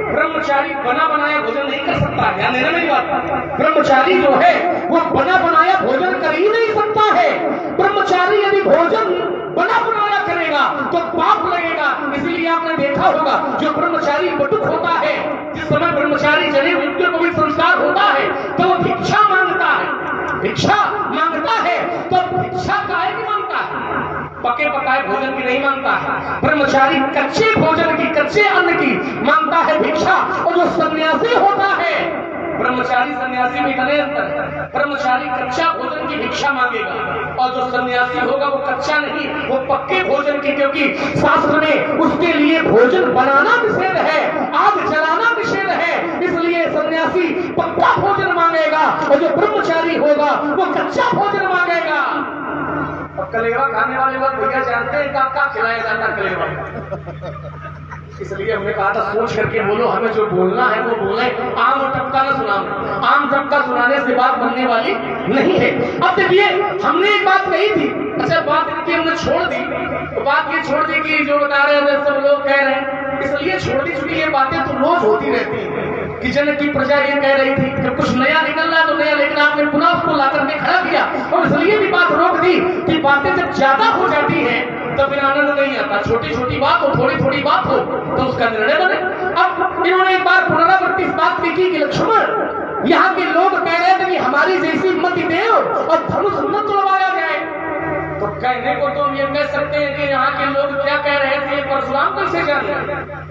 ब्रह्मचारी बना बनाया भोजन नहीं कर सकता। ध्यान देना मेरी बात। ब्रह्मचारी जो है वो बना बनाया भोजन कर ही नहीं सकता है। ब्रह्मचारी यदि भोजन बना बनाया करेगा तो पाप लगेगा। इसीलिए आपने देखा होगा जो ब्रह्मचारी बटुक होता है, जिस समय ब्रह्मचारी जने मृत्यु को भी संस्कार होता है तो वो भिक्षा मांगता है, भिक्षा मांगता है। तो भिक्षा काहे की मांगता है? पके पकाए भोजन की नहीं मांगता है। ब्रह्मचारी कच्चे भोजन की, कच्चे अन्न की मांगता है भिक्षा। और जो सन्यासी होता है, ब्रह्मचारी सन्यासी में इतने अंतर है। ब्रह्मचारी कच्चा भोजन की भिक्षा मांगेगा और जो सन्यासी होगा वो कच्चा नहीं, वो पक्के भोजन की, क्योंकि शास्त्र में उसके लिए भोजन बनाना निषेध है, आग जलाना निषेध है। इसलिए सन्यासी पक्का भोजन मांगेगा और जो ब्रह्मचारी होगा वो कच्चा भोजन मांगेगा। और कलेवा खाने वाले लोग भैया जानते हैं क्या खिलाया जाता कलेवा। इसलिए हमने कहा था सोच करके बोलो, हमें जो बोलना है वो बोलना है, आम और टपका ना सुनाओ। आम टपका सुनाने से बात बनने वाली नहीं है। अब देखिए हमने एक बात कही थी, अच्छा बात इनकी हमने छोड़ दी, तो बात ये छोड़ दी कि जो बता रहे हैं सब लोग कह रहे हैं, इसलिए छोड़ दी चुकी ये बातें तो रोज होती रहती है कि जनक की प्रजा ये कह रही थी कि कुछ नया निकल रहा तो नया, लेकिन आपने पुनः उसको लाकर के खड़ा किया। और इसलिए भी बात रोक दी कि बातें जब ज्यादा हो जाती है तो फिर आनंद नहीं आता। छोटी छोटी बात हो, थोड़ी थोड़ी बात हो तो उसका निर्णय बने। अब इन्होंने एक बार पुनरावृत्ति इस बात की कि लक्ष्मण, यहाँ के लोग कह रहे थे कि हमारी जैसी मति देव और धनुष न तुड़वाया जाए। तो कहने को तो हम ये कह सकते हैं कि यहाँ के लोग क्या कह रहे थे, परशुराम कैसे जान रहे,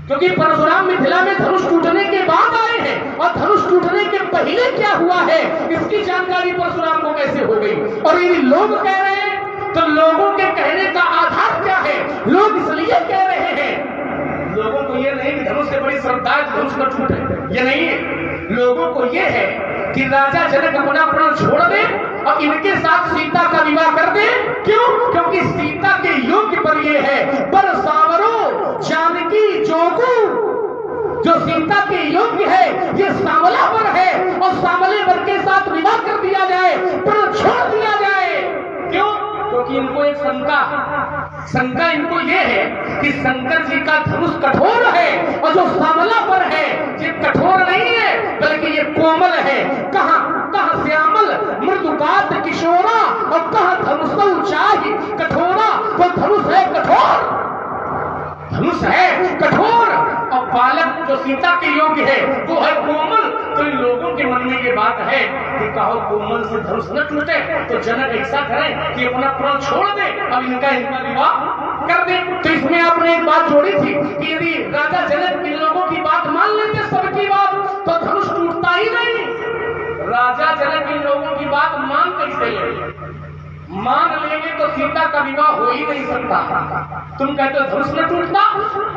क्योंकि परशुराम मिथिला में धनुष टूटने के बाद आए हैं और धनुष टूटने के पहले क्या हुआ है इसकी जानकारी परशुराम को कैसे हो गई। और यदि लोग कह रहे हैं तो लोगों के कहने का आधार क्या है, लोग इसलिए कह रहे हैं, लोगों को ये नहीं कि धनुष से बड़ी श्रद्धा धनुष न टूटे, ये नहीं है। लोगों को ये है कि राजा जनक अपना प्राण छोड़ दे और इनके साथ सीता का विवाह कर दे। क्यों? क्योंकि सीता के योग्य पर ये है, पर सावरो जानकी जोगू, जो सीता के योग्य है ये सांवला पर है और सांवले वर के साथ विवाह कर दिया जाए, प्राण छोड़ दिया जाए। क्यों? क्योंकि इनको एक शंका इनको ये है कि शंकर जी का धनुष कठोर है और जो सांवला पर है ये कठोर नहीं है बल्कि ये कोमल है। कहां श्यामल मृदुकात किशोरा और कहां धनुष ऊंचाई कठोरा, तो धनुष है कठोर, धनुष है कठोर और बालक जो सीता के योग्य है वो है कोमल। तो इन लोगों के मन में ये बात है कि कहो कोमल से धनुष न टूटे तो जनक ऐसा करें कि अपना प्राण छोड़ दे, अब इनका विवाह कर दे। तो इसमें आपने एक बात जोड़ी थी कि यदि राजा जनक इन लोगों की बात मान लेते, सबकी बात, तो धनुष टूटता ही नहीं। राजा जनक इन लोगों की बात मान कैसे ले, मान लेंगे तो सीता का विवाह हो ही नहीं सकता। तुम कहते हो धनुष न टूटता,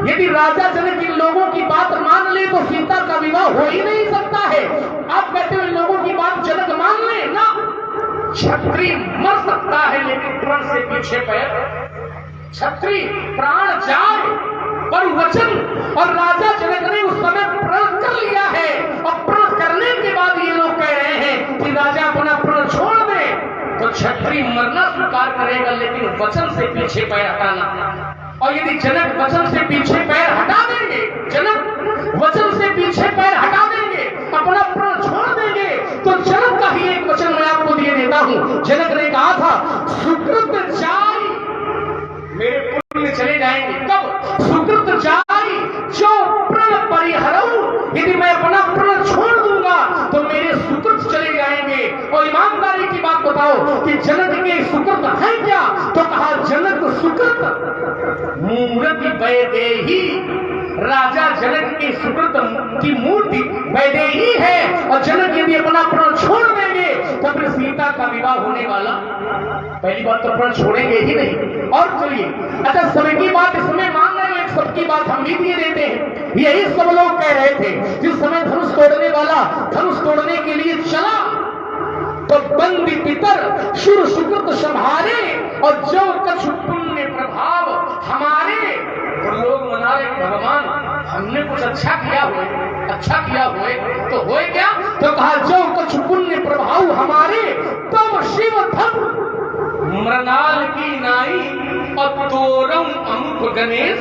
यदि राजा जनक इन लोगों की बात मान ले तो सीता का विवाह हो ही नहीं सकता है। आप कहते हो इन लोगों की बात जनक मान ले ना, क्षत्रिय मर सकता है लेकिन प्राण से पीछे पैर, क्षत्रिय प्राण जाए पर वचन, और राजा जनक ने उस समय प्रण कर लिया है और प्रण करने के बाद ये लोग कह रहे हैं कि राजा अपना प्रण छोड़ दे, तो क्षत्रिय मरना स्वीकार करेगा लेकिन वचन से पीछे पैर हटाना। और यदि जनक वचन से पीछे पैर हटा देंगे, जनक वचन से पीछे पैर हटा देंगे, अपना प्राण छोड़ देंगे, तो जनक का ही एक वचन मैं आपको दिए देता हूं। जनक ने कहा था सुकृत जाई, मेरे पुण्य चले जाएंगे। कब? सुकृत जाई जो प्रण परिहरऊ, यदि मैं अपना प्रण छोड़ दूंगा तो मेरे सुकृत चले जाएंगे। और ईमानदारी की बात बताओ कि जनक के सुकृत है क्या? तो कहा जनक सुकृत मूर्ति वैदेही, राजा जनक के सुकृत की मूर्ति वैदेही है और जनक यदि अपना प्राण छोड़ देंगे तो फिर सीता का विवाह होने वाला, पहली बात तो प्राण छोड़ेंगे ही नहीं। और चलिए अच्छा सबकी बात इसमें मान रहे हैं, सबकी बात हम भी दिए देते हैं। यही सब लोग कह रहे थे जिस समय धनुष तोड़ने वाला धनुष तोड़ने के लिए चला तो बंदी पितर शुर सुकृत संभारे और जो कछु पुण्य प्रभाव हमारे, तो लोग मना रहे भगवान हमने कुछ अच्छा किया हुए तो होए क्या? तो कहा जो कछु पुण्य प्रभाव हमारे तब शिव धन मृणाल की नाई और तोरम अमुक गणेश।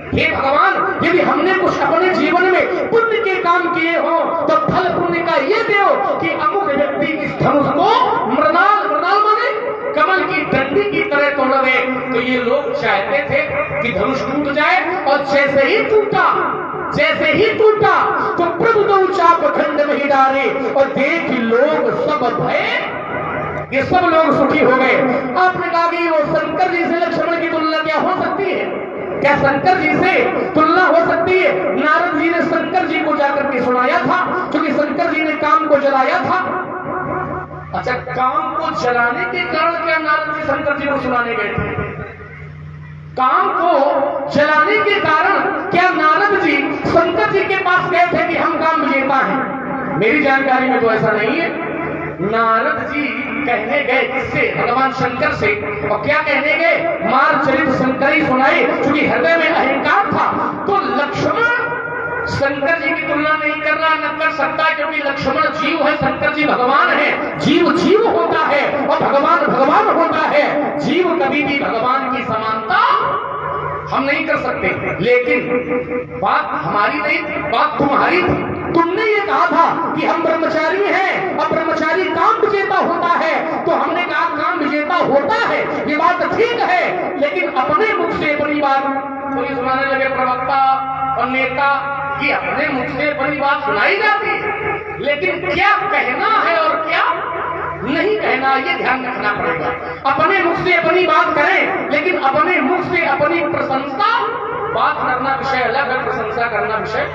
हे भगवान यदि हमने कुछ अपने जीवन में पुण्य के काम किए हो तो फल पुण्य का ये दो कि अमुक व्यक्ति इस धनुष को मृणाल माने कमल की डंडी की तरह तोड़ दे। तो ये लोग चाहते थे कि धनुष टूट जाए और जैसे ही टूटा तो प्रभु दो चाप खंड में ही डाले और देख लोग सब भय, ये सब लोग सुखी हो गए। आपने कहा कि वो शंकर जी से लक्ष्मण की तुलना क्या हो सकती है? क्या शंकर जी से तुलना हो सकती है? नारद जी ने शंकर जी को जाकर के सुनाया था क्योंकि शंकर जी ने काम को जलाया था। अच्छा काम को जलाने के कारण क्या नारद जी शंकर जी को सुनाने गए थे? काम को जलाने के कारण क्या नारद जी शंकर जी के पास गए थे कि हम काम विजेता हैं? मेरी जानकारी में तो ऐसा नहीं है। नारद जी कहने गए किससे? भगवान शंकर से। और क्या कहने गए? मार चरित शंकर ही सुनाए, क्योंकि हृदय में अहंकार था। तो लक्ष्मण शंकर जी की तुलना नहीं कर रहा, न कर सकता, क्योंकि लक्ष्मण जीव है, शंकर जी भगवान है। जीव जीव होता है और भगवान भगवान होता है। जीव कभी भी भगवान की समानता हम नहीं कर सकते। लेकिन बात हमारी नहीं, बात तुम्हारी थी। तुमने ये कहा था कि हम ब्रह्मचारी हैं और ब्रह्मचारी काम विजेता होता है, तो हमने कहा काम विजेता होता है, ये बात ठीक है। लेकिन अपने मुख से बड़ी बात कोई सुनाने लगे, प्रवक्ता और नेता की अपने मुख से बड़ी बात सुनाई जाती है, लेकिन क्या कहना है और क्या नहीं कहना, ये ध्यान रखना पड़ेगा। अपने मुख से अपनी बात करें, लेकिन अपने मुख से अपनी प्रशंसा, बात करना विषय अलग है, प्रशंसा करना विषय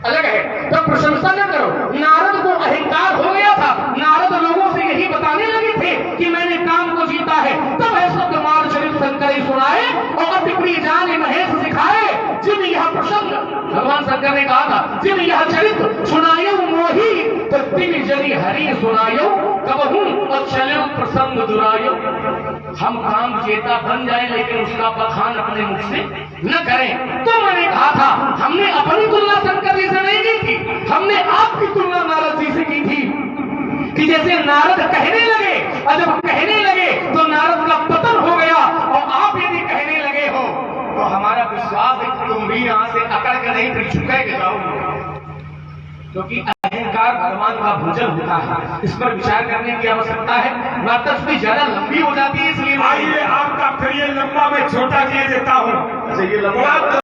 अलग है। तो प्रशंसा न करो। नारद को अहंकार हो गया था। नारद लोगों से यही बताने लगे थे कि मैंने काम को जीता है। तब ऐसा कुमार चरित शंकर सुनाए और अति प्रिय जाने महेश सिखाए। जिन यह प्रसंग, भगवान शंकर ने कहा था, जिन यह चरित सुनायो मोही, तो तिन जनि हरि सुनायो कबहू और चलो प्रसंग दुरायो। हम काम जेता बन जाए, लेकिन उसका बखान अपने मुख से न करें। तो मैंने कहा था, हमने अपनी तुलना शंकर जी से नहीं की थी, हमने आपकी तुलना नारद जी से की थी। कि जैसे नारद कहने लगे, और जब कहने लगे तो नारद का पतन हो गया, और आप यदि कहने लगे हो तो हमारा विश्वास है कि तुम भी यहाँ से अकड़ कर नहीं फिर झुके जाओगे। क्योंकि अहंकार भगवान का भोजन होता है। इस पर विचार करने की आवश्यकता है। वार्ता भी ज्यादा लंबी हो जाती है, इसलिए आइए आपका फिर ये लंबा मैं छोटा किए देता हूँ। ये लंबा